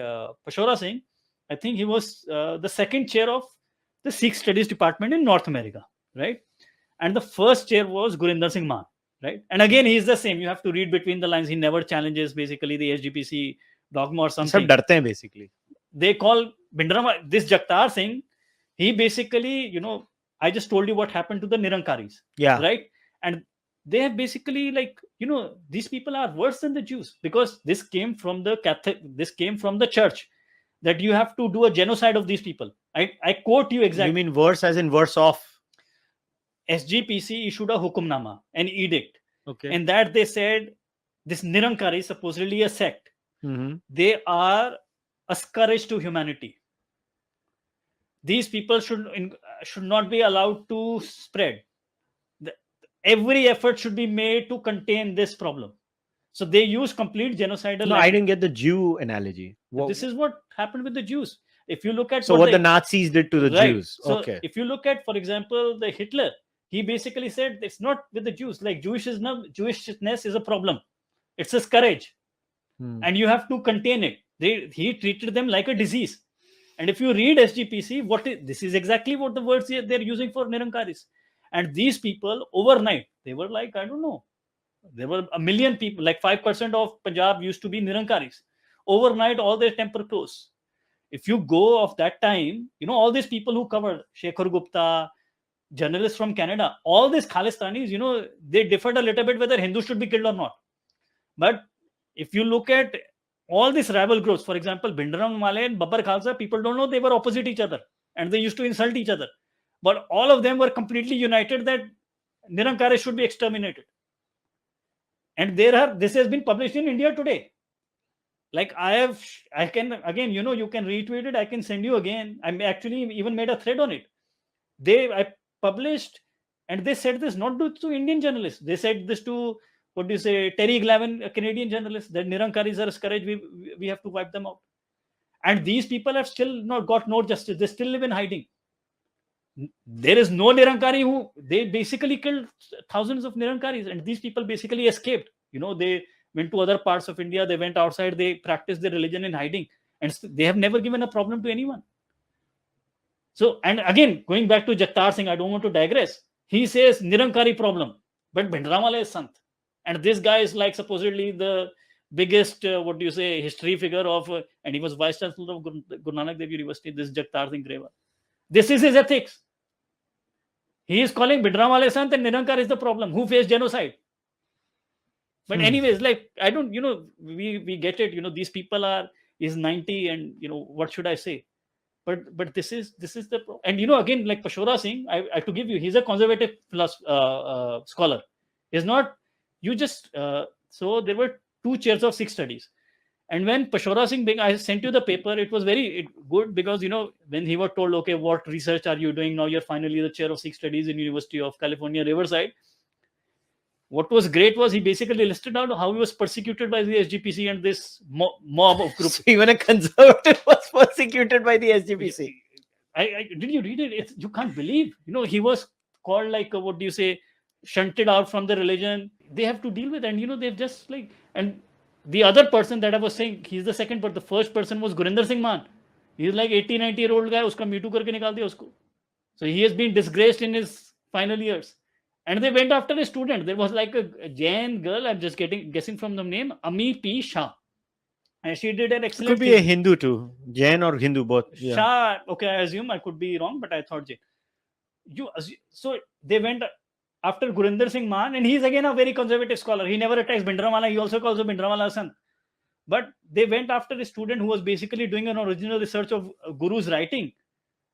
Pashora Singh, I think he was the second chair of the Sikh Studies Department in North America, right? And the first chair was Gurinder Singh Maan, right? And again, he is the same. You have to read between the lines. He never challenges basically the SGPC dogma or something. Sab darte hain basically. They call Bhindrama, this Jagtar Singh, he basically, I just told you what happened to the Nirankaris. Yeah. Right? And they have basically these people are worse than the Jews, because this came from the church, that you have to do a genocide of these people. I quote you exactly. You mean worse as in worse off? SGPC issued a Hukumnama, an edict. Okay. And that they said, this Nirankaris, supposedly a sect, they are a scourge to humanity. These people should not be allowed to spread. Every effort should be made to contain this problem. So they use complete genocidal. No, I didn't get the Jew analogy. This is what happened with the Jews. If you look at what the Nazis did to the Jews. So okay. If you look at, for example, the Hitler, he basically said it's not with the Jews. Like Jewishness is a problem. It's a scourge, and you have to contain it. He treated them like a disease. And if you read SGPC, this is exactly what the words they're using for Nirankaris. And these people overnight, they were like, I don't know, there were a million people, like 5% of Punjab used to be Nirankaris. Overnight, all their temper closed. If you go of that time, all these people who covered Shekhar Gupta, journalists from Canada, all these Khalistanis, they differed a little bit whether Hindus should be killed or not. But if you look at all these rival groups, for example, Bhindaram Malay and Babbar Khalsa, people don't know they were opposite each other and they used to insult each other. But all of them were completely united that Nirankaris should be exterminated. And this has been published in India today. Like I can, again, you can retweet it. I can send you again. I actually even made a thread on it. I published, and they said this not to Indian journalists. They said this to, Terry Glavin, a Canadian journalist, that Nirankaris are scourge. We have to wipe them out. And these people have still not got no justice. They still live in hiding. There is no Nirankari who, they basically killed thousands of Nirankaris, and these people basically escaped. They went to other parts of India, they went outside, they practiced their religion in hiding, and they have never given a problem to anyone. So, and again, going back to Jagtar Singh, I don't want to digress. He says Nirankari problem, but Bhindramala is Sant. And this guy is like supposedly the biggest, history figure of, and he was vice chancellor of Guru Nanak Dev University, this Jagtar Singh Grewal. This is his ethics. He is calling Bhindramala Sant and Nirankar is the problem. Who faced genocide? But anyways, like, I don't, we get it. These people is 90, and what should I say? But this is the problem. And again, like Pashora Singh, I have to give you, he's a conservative scholar. He's not, so there were 2 chairs of Sikh studies. And when Pashora Singh, I sent you the paper, it was very good because, when he was told, okay, what research are you doing? Now you're finally the chair of Sikh studies in University of California, Riverside. What was great was he basically listed out how he was persecuted by the SGPC and this mob of groups. So even a conservative was persecuted by the SGPC. Did you read it? You can't believe. He was called like, shunted out from the religion. They have to deal with, and they've just like, and the other person that I was saying, he's the second, but the first person was Gurinder Singh Man. He's like 80-90-year-old guy. Uska Me Too karke nikal diya usko. So he has been disgraced in his final years. And they went after a student. There was like a Jain girl, I'm just guessing from the name, Ami P. Shah. And she did an excellent... Could be a Hindu too. Jain or Hindu, both. Yeah. Shah, okay, I assume, I could be wrong, but I thought Jain. So they went after Gurinder Singh Man, and he's again a very conservative scholar. He never attacks Bhindramala. He also calls him Bhindramala Sant. But they went after a student who was basically doing an original research of Guru's writing.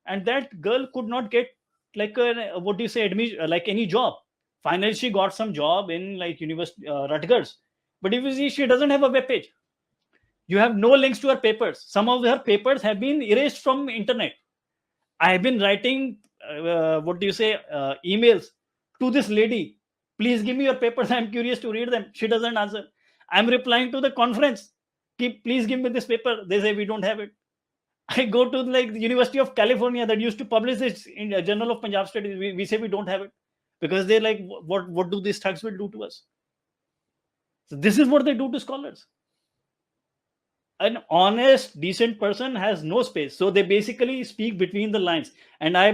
And that girl could not get like admission, like any job. Finally, she got some job in like University Rutgers. But if you see, she doesn't have a web page. You have no links to her papers. Some of her papers have been erased from internet. I have been writing, emails to this lady. Please give me your papers. I'm curious to read them. She doesn't answer. I'm replying to the conference. Please give me this paper. They say we don't have it. I go to like the University of California that used to publish this in a Journal of Punjab Studies. We say we don't have it because they're like, what do these thugs will do to us? So this is what they do to scholars. An honest, decent person has no space. So they basically speak between the lines. And I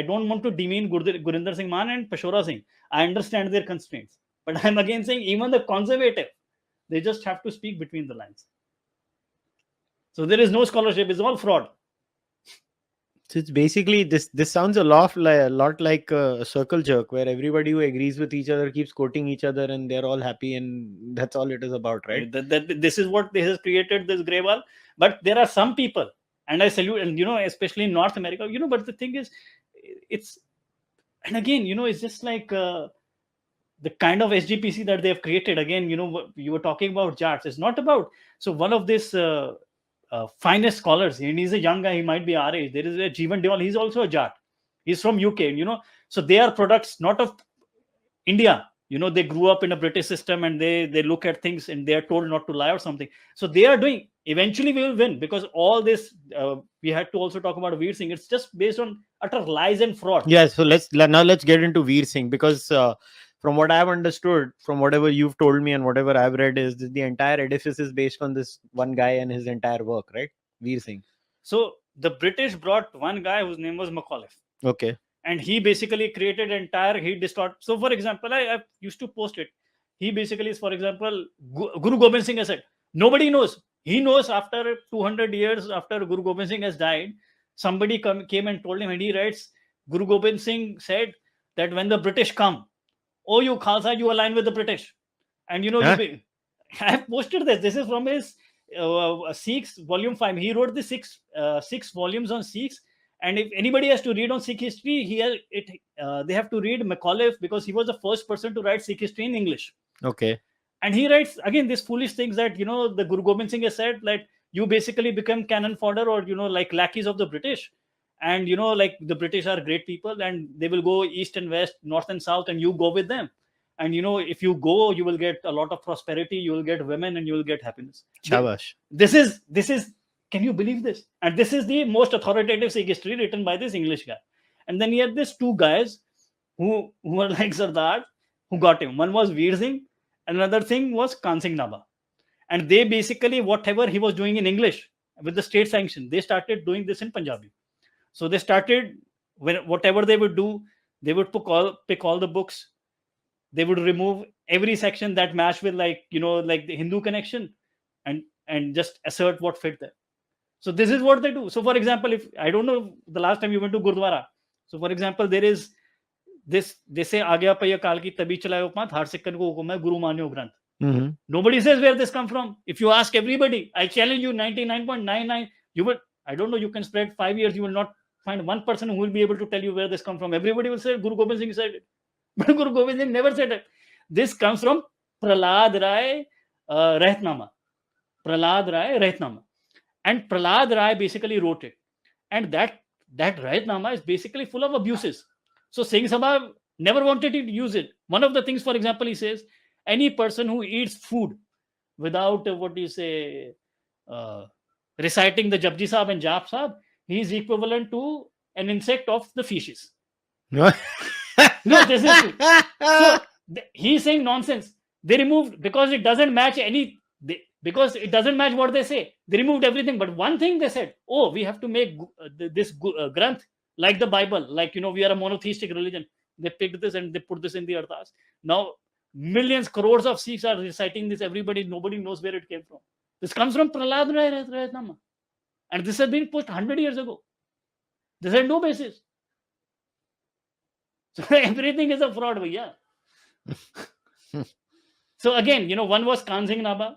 don't want to demean Gurinder Singh Man and Pashora Singh. I understand their constraints. But I'm again saying even the conservative, they just have to speak between the lines. So there is no scholarship. It's all fraud. So it's basically this sounds a lot like a circle jerk where everybody who agrees with each other keeps quoting each other and they're all happy, and that's all it is about, right? This is what this has created, this Grewal. But there are some people, and I salute, and especially in North America, but the thing is, and again, it's just like the kind of SGPC that they have created. Again, you were talking about Jatts. It's not about, so one of this finest scholars, and he's a young guy, he might be our age. There is a Jeevan Deol, he's also a Jatt. He's from UK, so they are products not of India. They grew up in a British system and they look at things and they are told not to lie or something. So they are doing, eventually we will win, because all this, we had to also talk about Veer Singh. It's just based on utter lies and fraud. Yeah, so let's get into Veer Singh, because from what I've understood, from whatever you've told me and whatever I've read, is that the entire edifice is based on this one guy and his entire work, right? Veer Singh. So the British brought one guy whose name was Macauliffe. Okay. And he basically created he distort. So for example, I used to post it. He basically is, for example, Guru Gobind Singh has said, nobody knows. He knows after 200 years after Guru Gobind Singh has died, somebody came and told him, and he writes, Guru Gobind Singh said that when the British come, oh, you Khalsa, you align with the British. And I have posted this. This is from his Sikhs, volume 5. He wrote the six volumes on Sikhs. And if anybody has to read on Sikh history, they have to read Macaulay, because he was the first person to write Sikh history in English. Okay. And he writes, again, these foolish things that, the Guru Gobind Singh has said, like, you basically become cannon fodder, or, like lackeys of the British. And, like the British are great people, and they will go east and west, north and south, and you go with them. And, if you go, you will get a lot of prosperity, you will get women, and you will get happiness. Shabash. This is, can you believe this? And this is the most authoritative Sikh history written by this English guy. And then he had these two guys who were like Sardar, who got him. One was Veer Singh, and another thing was Naba. And they basically, whatever he was doing in English with the state sanction, they started doing this in Punjabi. So they started, whatever they would do, they would pick all the books. They would remove every section that matched with, like the Hindu connection, and just assert what fit there. So this is what they do. So for example, if I don't know the last time you went to Gurdwara. So for example, there is this, they say, Agya Paya Kal ki tabi chalayo panth, har sikkan ko hukum hai, Guru manyo granth. Mm-hmm. Nobody says where this come from. If you ask everybody, I challenge you, 99.99, you will, I don't know, you can spread 5 years, you will not find one person who will be able to tell you where this come from. Everybody will say Guru Gobind Singh said it. But Guru Gobind Singh never said it. This comes from Prahlad Rai Rahitnama. Prahlad Rai Rahitnama. And Prahlad Rai basically wrote it. And that Rahitnama is basically full of abuses. So Singh Sabha never wanted to use it. One of the things, for example, he says, any person who eats food without, reciting the Japji Sahib and Jap Sahib, he is equivalent to an insect of the feces. No, this is true. So he's saying nonsense. They removed, because it doesn't match because it doesn't match what they say. They removed everything. But one thing they said, oh, we have to make this Granth like the Bible. Like, we are a monotheistic religion. They picked this and they put this in the Arthas. Now, millions, crores of Sikhs are reciting this. Nobody knows where it came from. This comes from Prahlad Rai Rahitnama. And this has been pushed 100 years ago. This had no basis. So everything is a fraud, bhaiya. So again, one was Kanzing Naba.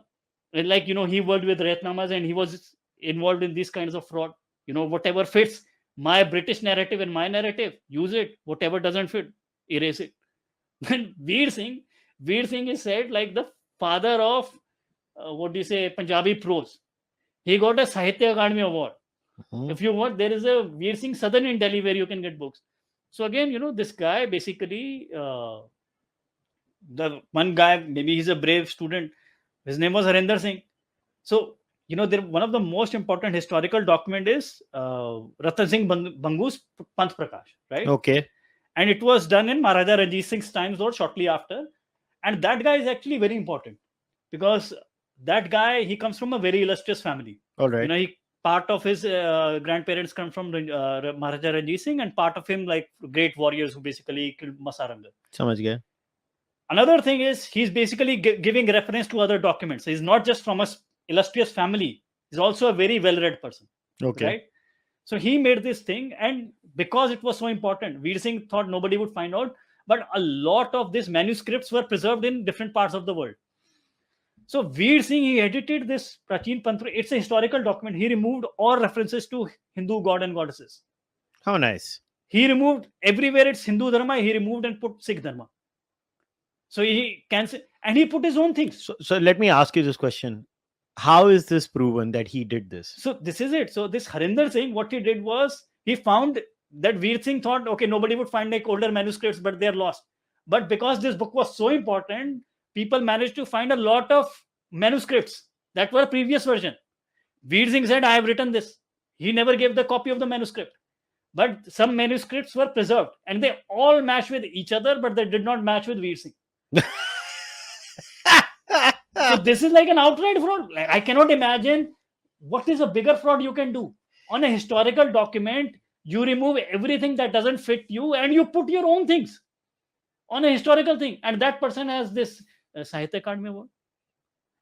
Like, he worked with Rahitnamas and he was involved in these kinds of fraud. Whatever fits my British narrative and my narrative, use it. Whatever doesn't fit, erase it. Then Veer Singh is said like the father of, Punjabi prose. He got a Sahitya Akademi Award. Mm-hmm. If you want, there is a Veer Singh Southern in Delhi where you can get books. So again, this guy basically, the one guy, maybe he's a brave student. His name was Harinder Singh. So, one of the most important historical document is Ratan Singh Bangu's Panth Prakash, right? Okay. And it was done in Maharaja Ranjit Singh's times or shortly after. And that guy is actually very important because that guy, he comes from a very illustrious family. All right. Part of his grandparents come from Maharaja Ranjit Singh, and part of him like great warriors who basically killed Masaranga. Samajh gaya. Another thing is he's basically giving reference to other documents. He's not just from a illustrious family. He's also a very well-read person. Okay. Right? So he made this thing, and because it was so important, Veer Singh thought nobody would find out. But a lot of these manuscripts were preserved in different parts of the world. So Veer Singh, he edited this Prachin Pantra. It's a historical document. He removed all references to Hindu god and goddesses. How nice. He removed everywhere it's Hindu Dharma, he removed and put Sikh Dharma. So he cancelled, and he put his own things. So let me ask you this question. How is this proven that he did this? So this is it. So this Harinder Singh, what he did was, he found that Veer Singh thought, okay, nobody would find like older manuscripts, but they're lost. But because this book was so important, people managed to find a lot of manuscripts that were previous version. Veer Singh said, I have written this. He never gave the copy of the manuscript. But some manuscripts were preserved and they all match with each other, but they did not match with Veer Singh. So this is like an outright fraud. Like, I cannot imagine what is a bigger fraud you can do on a historical document. You remove everything that doesn't fit you and you put your own things on a historical thing. And that person has this Sahitya Card mein award.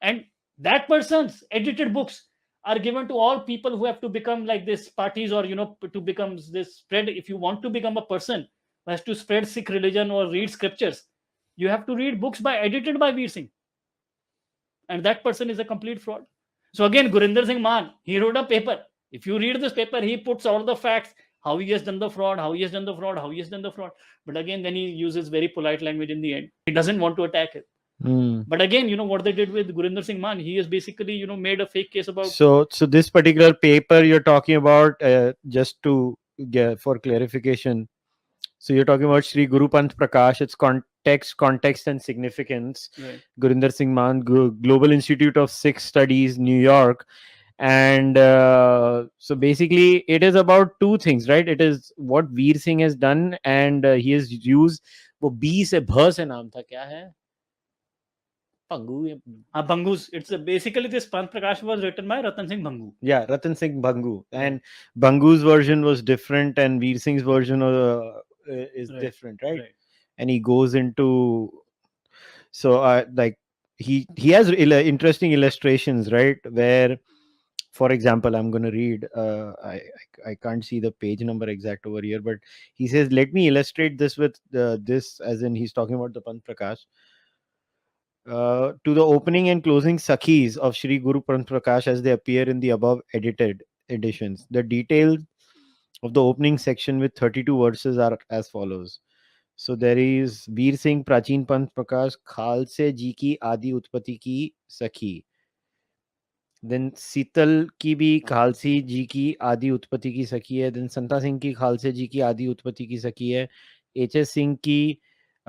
And that person's edited books are given to all people who have to become like this parties, or to become this spread. If you want to become a person who has to spread Sikh religion or read scriptures, you have to read books edited by Veer Singh, and that person is a complete fraud. So again, Gurinder Singh Maan, he wrote a paper. If you read this paper, he puts all the facts, how he has done the fraud, how he has done the fraud, how he has done the fraud. But again, then he uses very polite language in the end. He doesn't want to attack it. But again, what they did with Gurinder Singh Maan, he has basically, made a fake case about. So this particular paper you're talking about, just to get for clarification, so you're talking about Sri Guru Panth Prakash, its context and significance. Right. Gurinder Singh Maan, Global Institute of Sikh Studies, New York. And so basically it is about two things, right? It is what Veer Singh has done, and he has used वो B से भ से नाम था, क्या है? Bhangus. It's basically this Panth Prakash was written by Ratan Singh Bhangu. Yeah, Ratan Singh Bhangu. And Bhangu's version was different, and Veer Singh's version is different, right? And he goes into, so like he has interesting illustrations, right? Where, for example, I'm going to read, I can't see the page number exact over here, but he says, let me illustrate this with this, as in he's talking about the Panth Prakash. To the opening and closing Sakhis of Sri Guru Panth Prakash as they appear in the above edited editions. The details of the opening section with 32 verses are as follows. So there is Veer Singh Prachin Panth Prakash Khalse Ji ki Adi Utpatti ki Sakhi. Then Sital ki bhi Khalsi Ji ki Adi Utpatti ki Sakhi hai. Then Santa Singh ki Khalse Ji ki Adi Utpatti ki Sakhi hai. H.S. Singh ki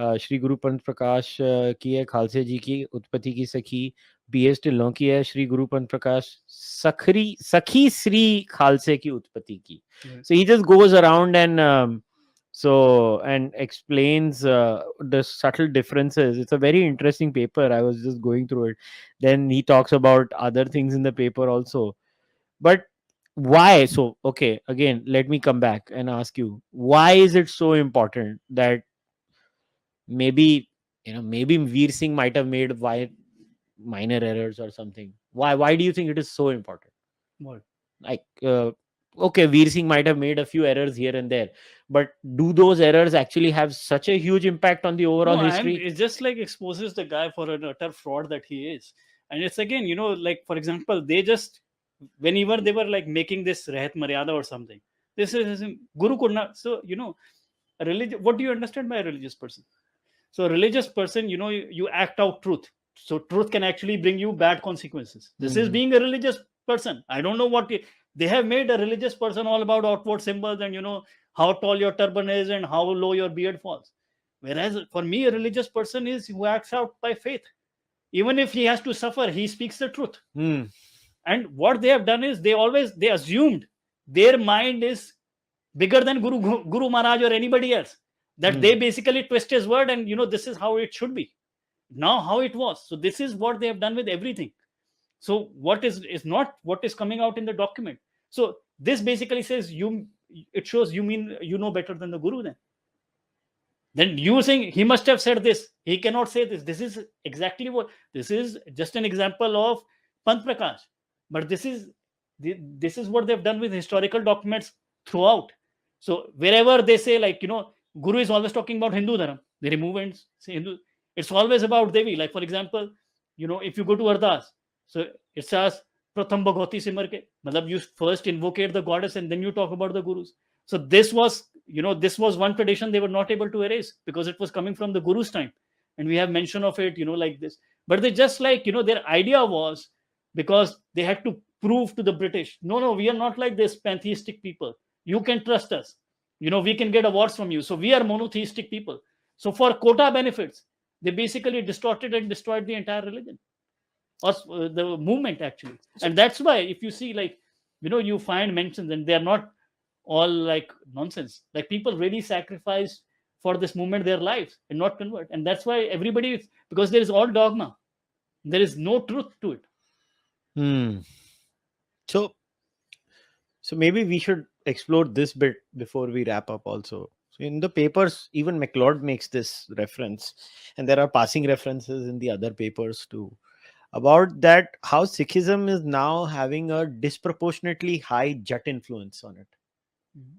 Shri गुरु पंथ प्रकाश की है खालसे जी की उत्पत्ति की सखी. B.S. Dhillon की है श्री गुरु पंथ प्रकाश सखी श्री खालसे की उत्पत्ति की. So he just goes around and and explains the subtle differences. It's a very interesting paper. I was just going through it. Then he talks about other things in the paper also. But why? So okay, again, let me come back and ask you, why is it so important that maybe Veer Singh might have made minor errors or something? Why do you think it is so important? What? Like okay, Veer Singh might have made a few errors here and there, but do those errors actually have such a huge impact on the overall history? It just like exposes the guy for an utter fraud that he is. And it's again, like for example, they just, whenever they were like making this Rahat Maryada or something, this is Guru could not. So what do you understand by a religious person? So a religious person, you act out truth. So truth can actually bring you bad consequences. This is being a religious person. I don't know what they have made a religious person all about outward symbols and how tall your turban is and how low your beard falls. Whereas for me, a religious person is who acts out by faith. Even if he has to suffer, he speaks the truth. And what they have done is they assumed their mind is bigger than Guru Maharaj or anybody else. That they basically twist his word and this is how it should be. Now how it was. So this is what they have done with everything. So what is not what is coming out in the document. So this basically says it shows you mean you know better than the Guru then you saying he must have said this. He cannot say this. This is exactly what this is, just an example of Panth Prakash. But this is what they've done with historical documents throughout. So wherever they say like Guru is always talking about Hindu Dharam, they remove and say Hindu. It's always about Devi. Like for example, if you go to Ardas, so it says Pratham Bhagwati Simar ke, matlab you first invocate the goddess and then you talk about the Gurus. So this was one tradition they were not able to erase because it was coming from the Guru's time, and we have mention of it, like this. But they just like their idea was, because they had to prove to the British, no, we are not like this pantheistic people. You can trust us. We can get awards from you. So we are monotheistic people. So for quota benefits, they basically distorted and destroyed the entire religion or the movement actually. And that's why if you see like, you find mentions and they're not all like nonsense. Like people really sacrificed for this movement their lives and not convert. And that's why everybody, because there is all dogma. There is no truth to it. So maybe we should explore this bit before we wrap up also. So in the papers, even MacLeod makes this reference, and there are passing references in the other papers too, about that how Sikhism is now having a disproportionately high Jatt influence on it. Mhm.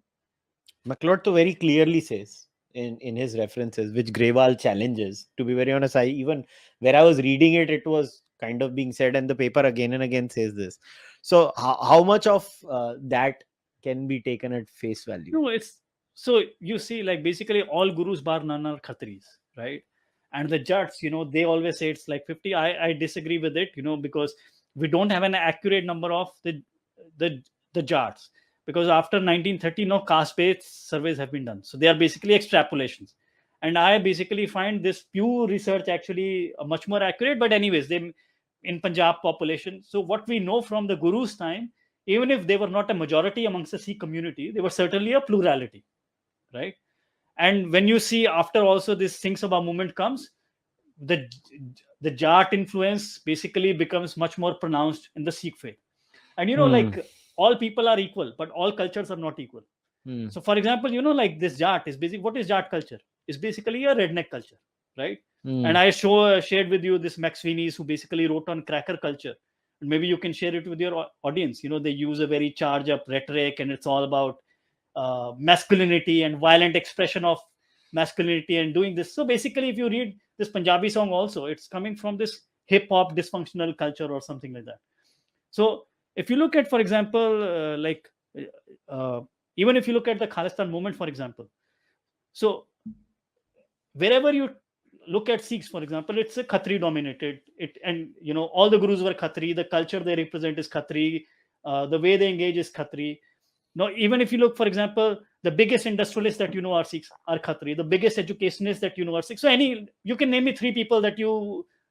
MacLeod to very clearly says in his references, which Grewal challenges. To be very honest, I even where I was reading it, it was kind of being said, and the paper again and again says this. So how much of that can be taken at face value? No, it's so you see, like basically all gurus bar none are khatris, right? And the Jats, they always say it's like 50. I disagree with it, because we don't have an accurate number of the the Jats, because after 1930, no caste-based surveys have been done, so they are basically extrapolations. And I basically find this Pew research actually much more accurate. But anyways, they in Punjab population. So what we know from the Guru's time, even if they were not a majority amongst the Sikh community, they were certainly a plurality, right? And when you see after also this Singh Sabha movement comes, the the Jat influence basically becomes much more pronounced in the Sikh faith. And Hmm. like all people are equal, but all cultures are not equal. Hmm. So, for example, like this Jat is basically, what is Jat culture? It's basically a redneck culture, right? Hmm. And I shared with you this Max Sweeney's who basically wrote on cracker culture. And maybe you can share it with your audience. They use a very charged up rhetoric, and it's all about masculinity and violent expression of masculinity and doing this. So basically, if you read this Punjabi song also, it's coming from this hip hop dysfunctional culture or something like that. So if you look at, for example, uh, even if you look at the Khalistan movement, for example, so wherever you look at Sikhs, for example, it's a Khatri dominated. And all the gurus were Khatri. The culture they represent is Khatri. The way they engage is Khatri. Now, even if you look, for example, the biggest industrialists that are Sikhs are Khatri. The biggest educationists that are Sikhs. So you can name me three people that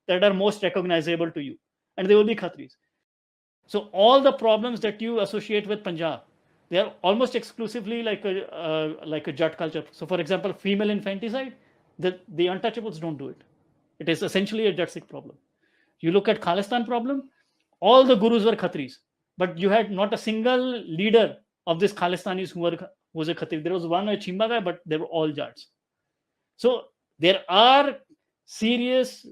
are most recognizable to you, and they will be Khatris. So all the problems that you associate with Punjab, they are almost exclusively like a Jat culture. So, for example, female infanticide, the untouchables don't do it. It is essentially a Jat Sikh problem. You look at Khalistan problem, all the gurus were Khatris, but you had not a single leader of this Khalistanis who was a Khatri. There was one a Chimba guy, but they were all Jats. So there are serious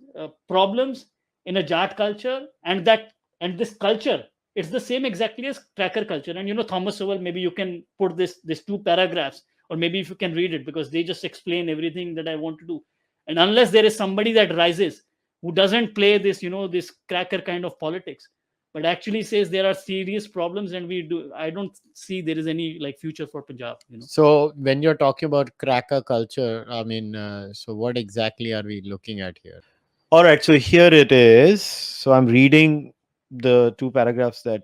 problems in a Jat culture, and this culture, it's the same exactly as cracker culture. And Thomas Sowell, maybe you can put this two paragraphs, or maybe if you can read it, because they just explain everything that I want to do. And unless there is somebody that rises who doesn't play this, this cracker kind of politics, but actually says there are serious problems, and I don't see there is any like future for Punjab. So when you're talking about cracker culture, I mean, so what exactly are we looking at here? All right, so here it is. So I'm reading the two paragraphs that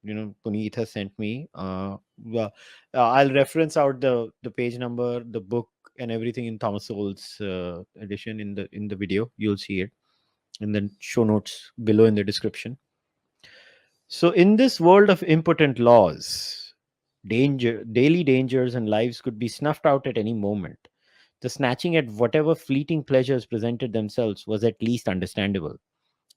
Puneet has sent me. Well, I'll reference out the page number, the book, and everything in Thomas Sowell's edition in the video. You'll see it in the show notes below in the description. So in this world of impotent laws, daily dangers and lives could be snuffed out at any moment. The snatching at whatever fleeting pleasures presented themselves was at least understandable.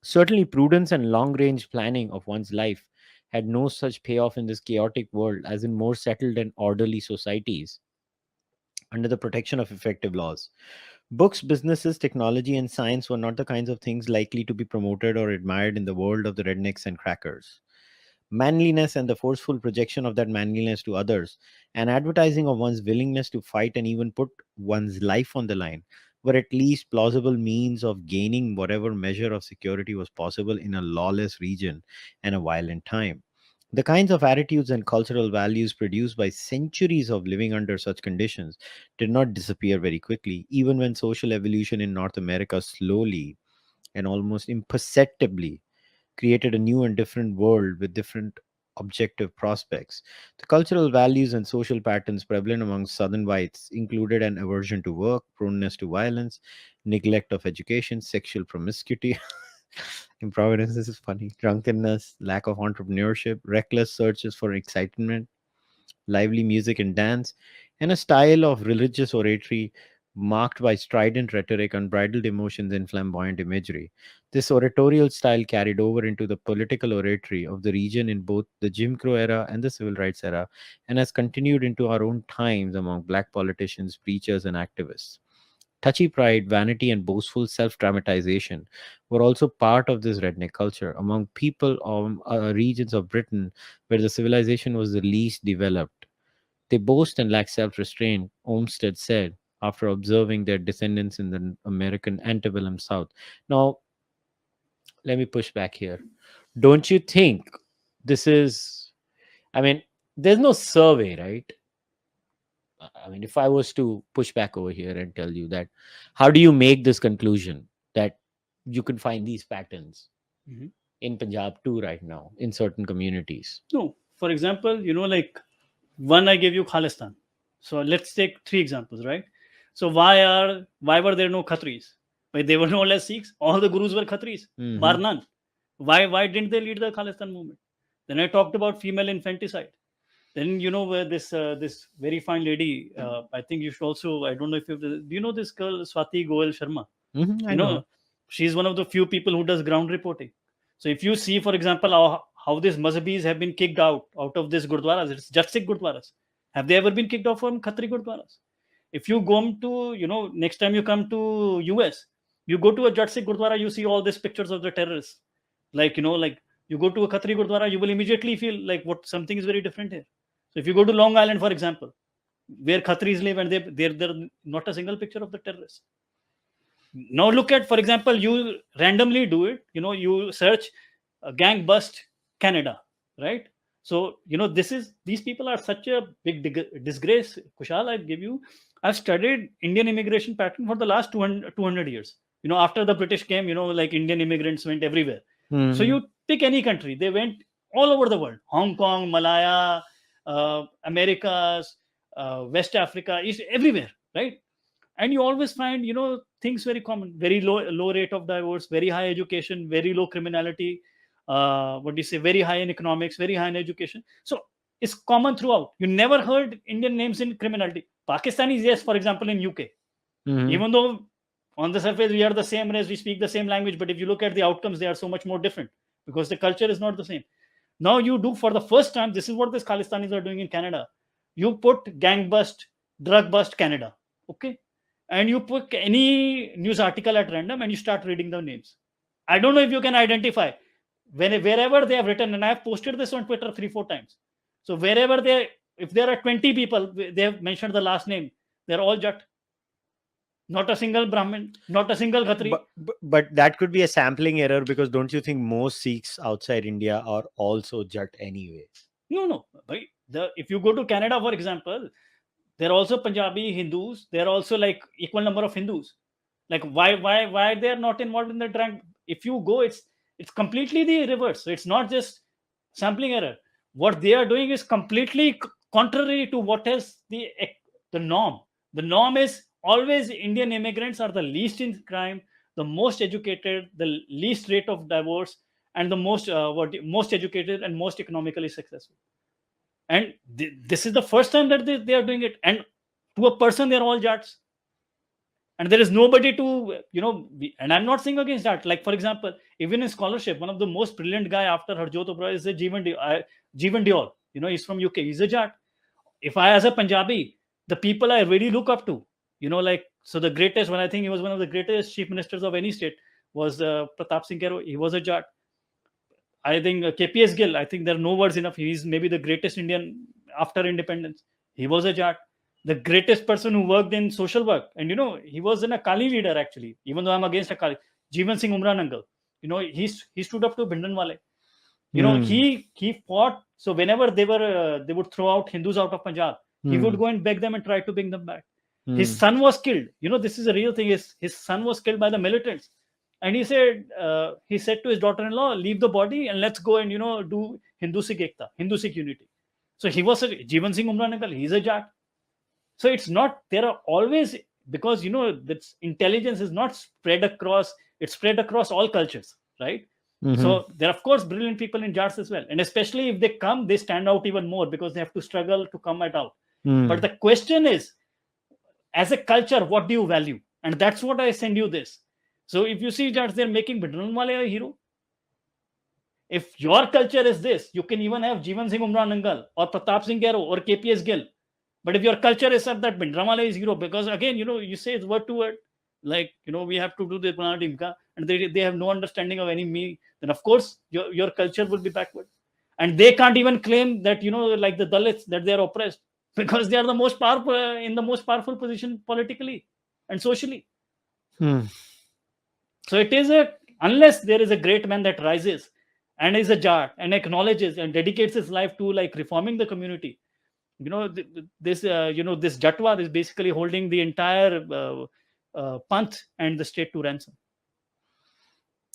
Certainly, prudence and long range planning of one's life had no such payoff in this chaotic world as in more settled and orderly societies under the protection of effective laws. Books, businesses, technology, and science were not the kinds of things likely to be promoted or admired in the world of the rednecks and crackers. Manliness and the forceful projection of that manliness to others, and advertising of one's willingness to fight and even put one's life on the line, were at least plausible means of gaining whatever measure of security was possible in a lawless region and a violent time. The kinds of attitudes and cultural values produced by centuries of living under such conditions did not disappear very quickly, even when social evolution in North America slowly and almost imperceptibly created a new and different world with different objective prospects. The cultural values and social patterns prevalent among Southern whites included an aversion to work, proneness to violence, neglect of education, sexual promiscuity. Improvidence, this is funny. Drunkenness, lack of entrepreneurship, reckless searches for excitement, lively music and dance, and a style of religious oratory marked by strident rhetoric, unbridled emotions, and flamboyant imagery. This oratorial style carried over into the political oratory of the region in both the Jim Crow era and the Civil Rights era, and has continued into our own times among black politicians, preachers, and activists. Touchy pride, vanity, and boastful self dramatization were also part of this redneck culture among people of regions of Britain where the civilization was the least developed. They boast and lack self restraint, Olmsted said, after observing their descendants in the American antebellum South. Now, let me push back here. Don't you think this is, I mean, there's no survey, right? I mean, if I was to push back over here and tell you that, how do you make this conclusion that you can find these patterns in Punjab too right now in certain communities? No, for example, like one I gave you Khalistan. So let's take 3 examples, right? So why were there no Khatris? Why they were no less Sikhs? All the gurus were Khatris, bar none. Why didn't they lead the Khalistan movement? Then I talked about female infanticide. Then where this very fine lady. I think you should also. I don't know if do you know this girl Swati Goel Sharma? I know. She's one of the few people who does ground reporting. So if you see, for example, how these Mazhabis have been kicked out of this Gurdwaras, it's just Sikh Gurdwaras. Have they ever been kicked out from Khatri Gurdwaras? If you go to, next time you come to US, you go to a Jatt Sikh Gurdwara, you see all these pictures of the terrorists. Like you go to a Khatri Gurdwara, you will immediately feel like something is very different here. So if you go to Long Island, for example, where Khatris live, and they're not a single picture of the terrorists. Now look at, for example, you randomly do it. You search gang bust Canada, right? So these people are such a big disgrace. Kushal, I've studied Indian immigration pattern for the last 200 years. After the British came, like Indian immigrants went everywhere. So you pick any country, they went all over the world: Hong Kong, Malaya, Americas, West Africa, East, everywhere, right? And you always find things very common: very low rate of divorce, very high education, very low criminality, what do you say, very high in economics, very high in education. So it's common throughout. You never heard Indian names in criminality. Pakistanis, yes, for example, in UK, even though on the surface we are the same race, we speak the same language, but if you look at the outcomes, they are so much more different because the culture is not the same. Now you do, for the first time, this is what these Khalistanis are doing in Canada. You put gang bust, drug bust Canada, okay? And you put any news article at random and you start reading the names. I don't know if you can identify wherever they have written, and I have posted this on Twitter 3-4 times. So if there are 20 people, they have mentioned the last name, they're all Jatt. Not a single Brahmin, not a single Khatri. But that could be a sampling error, because don't you think most Sikhs outside India are also Jatt anyway? No. If you go to Canada, for example, there are also Punjabi Hindus. There are also like equal number of Hindus. Like why they are not involved in the drug? If you go, it's completely the reverse. So it's not just sampling error. What they are doing is completely contrary to what is the norm. The norm is always Indian immigrants are the least in crime, the most educated, the least rate of divorce, and the most educated and most economically successful. And this is the first time that they are doing it. And to a person, they're all Jats. And there is nobody to, and I'm not saying against that. Like, for example, even in scholarship, one of the most brilliant guy after Harjot Oberoi is Jeevan Diol. He's from UK. He's a Jat. If I, as a Punjabi, the people I really look up to, so the greatest one, I think he was one of the greatest chief ministers of any state, was Pratap Singh Kero. He was a Jat. I think KPS Gill, I think there are no words enough. He's maybe the greatest Indian after independence. He was a Jat. The greatest person who worked in social work. And, he was an Akali leader, actually, even though I'm against Akali. Jeevan Singh Umran uncle. He stood up to Bhindanwale. He fought. So whenever they would throw out Hindus out of Punjab, he would go and beg them and try to bring them back. His son was killed. This is a real thing. His son was killed by the militants. And he said to his daughter-in-law, leave the body and let's go and, do Hindu-Sikh Ekta, Hindu-Sikh unity. So he was Jeevan Singh Umran uncle. He's a Jat. So it's not, there are always, because, that intelligence is not spread across, it's spread across all cultures, right? So there are, of course, brilliant people in Jats as well. And especially if they come, they stand out even more because they have to struggle to come out. But the question is, as a culture, what do you value? And that's what I send you this. So if you see that they're making Bidranwale a hero, if your culture is this, you can even have Jeevan Singh Umran Nangal or Pratap Singh Gero or KPS Gill. But if your culture is such that Bindramala is hero, because again, you say it's word to word, like, we have to do the Pranadimka, and they have no understanding of any me, then of course your culture will be backward. And they can't even claim that, like the Dalits, that they are oppressed, because they are the most powerful, in the most powerful position politically and socially. So it is unless there is a great man that rises and is a Jatt and acknowledges and dedicates his life to like reforming the community, this this Jatwad is basically holding the entire panth and the state to ransom.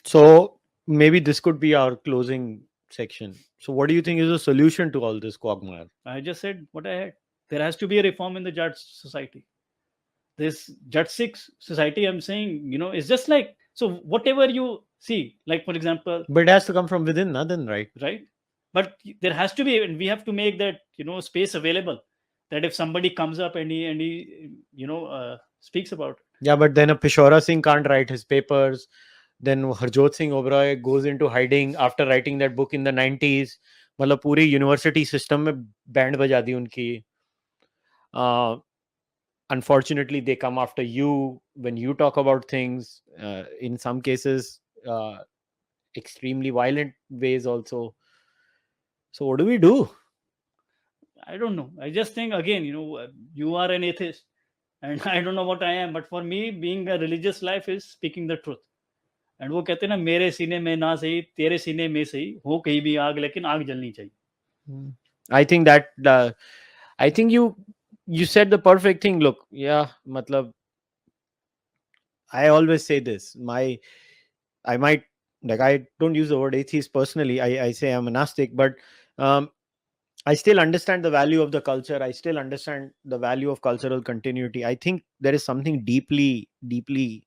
So maybe this could be our closing section. So what do you think is the solution to all this quagmire? I just said what I had. There has to be a reform in the Jatt society. This Jatt Sikh society, I'm saying, is just like, so whatever you see, like for example, But it has to come from within, then, right? right? But there has to be, and we have to make that space available, that if somebody comes up and he speaks about it. Yeah, but then a Peshora Singh can't write his papers. Then Harjot Singh Oberoi goes into hiding after writing that book in the 90s. मतलब पूरी university system में band बजा दी उनकी. Unfortunately, they come after you when you talk about things. In some cases, extremely violent ways also. So what do we do? I don't know. I just think, again, you are an atheist, and I don't know what I am. But for me, being a religious life is speaking the truth. And वो कहते हैं ना, मेरे सीने में ना सही, तेरे सीने में सही, हो कहीं भी आग, लेकिन आग जलनी चाहिए. I think that I think you said the perfect thing. Look, yeah, matlab, I always say this. I might, like, I don't use the word atheist personally. I say I'm a Gnostic, but I still understand the value of the culture. I still understand the value of cultural continuity. I think there is something deeply, deeply,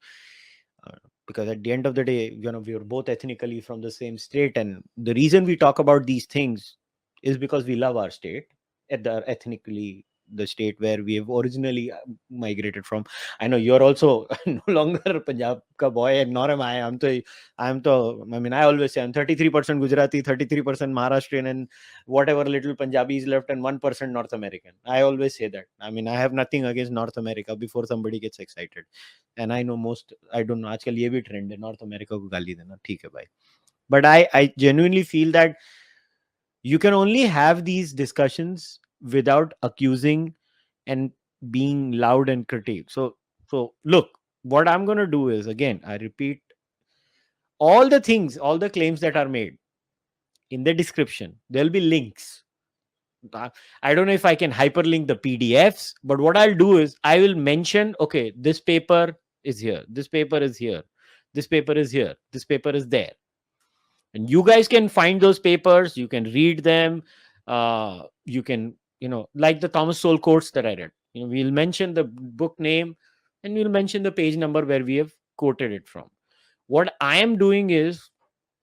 because at the end of the day, we are both ethnically from the same state, and the reason we talk about these things is because we love our state, ethnically, the state where we have originally migrated from. I know you're also no longer Punjab ka boy, and nor am I. I mean, I always say I'm 33% Gujarati, 33% Maharashtrian, and whatever little Punjabi is left, and 1% North American. I always say that. I mean, I have nothing against North America before somebody gets excited. And I know I don't know, आजकल ये भी trend है North America को गाली देना, ठीक है भाई. But I genuinely feel that you can only have these discussions without accusing and being loud and critique. So look, what I'm going to do is, again, I repeat, all the claims that are made in the description, there'll be links. I don't know if I can hyperlink the PDFs, but what I'll do is I will mention, okay, this paper is here, this paper is here, this paper is here, this paper is there. And you guys can find those papers, you can read them, you can, like the Thomas Sowell quotes that I read, we'll mention the book name and we'll mention the page number where we have quoted it from. What I am doing is,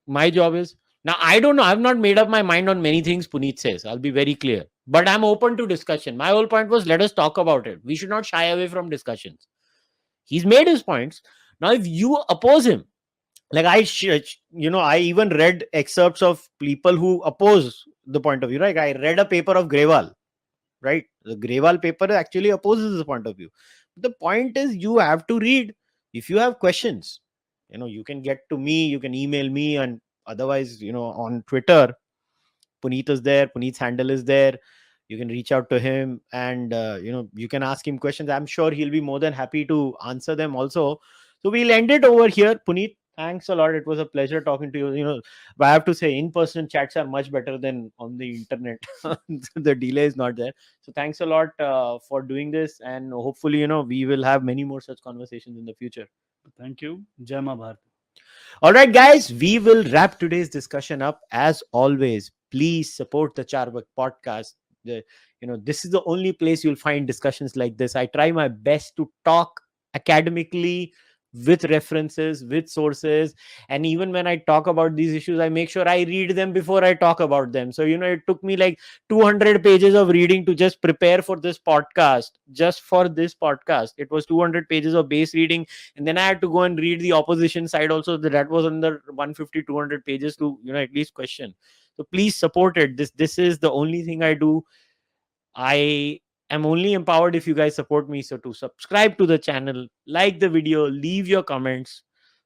my job is, now I don't know, I've not made up my mind on many things Puneet says, I'll be very clear, but I'm open to discussion. My whole point was, let us talk about it. We should not shy away from discussions. He's made his points. Now if you oppose him, like I even read excerpts of people who oppose the point of view. Right? I read a paper of Grewal. Right? The Grewal paper actually opposes the point of view. The point is, you have to read. If you have questions, you can get to me. You can email me, and otherwise, on Twitter, Puneet is there. Puneet's handle is there. You can reach out to him, and you can ask him questions. I'm sure he'll be more than happy to answer them also. So we'll end it over here. Puneet, thanks a lot. It was a pleasure talking to you. But I have to say, in-person chats are much better than on the internet. The delay is not there. So thanks a lot for doing this, and hopefully, we will have many more such conversations in the future. Thank you. Jai Ma Bharat. All right, guys, we will wrap today's discussion up. As always, please support the Cārvāka podcast. This is the only place you'll find discussions like this. I try my best to talk academically with references, with sources. And even when I talk about these issues, I make sure I read them before I talk about them. So, it took me like 200 pages of reading to just prepare for this podcast. Just for this podcast, it was 200 pages of base reading. And then I had to go and read the opposition side also. That was under 150, 200 pages to, at least question. So please support it. This is the only thing I do. I am only empowered if you guys support me. So to subscribe to the channel, like the video, leave your comments,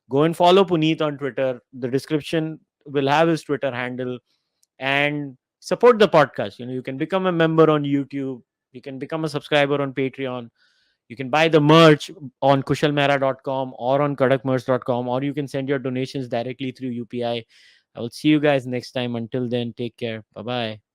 go and follow Puneet on Twitter. The description will have his Twitter handle, and support the podcast. You can become a member on YouTube. You can become a subscriber on Patreon. You can buy the merch on kushalmehra.com or on kadakmerch.com, or you can send your donations directly through UPI. I will see you guys next time. Until then, take care. Bye-bye.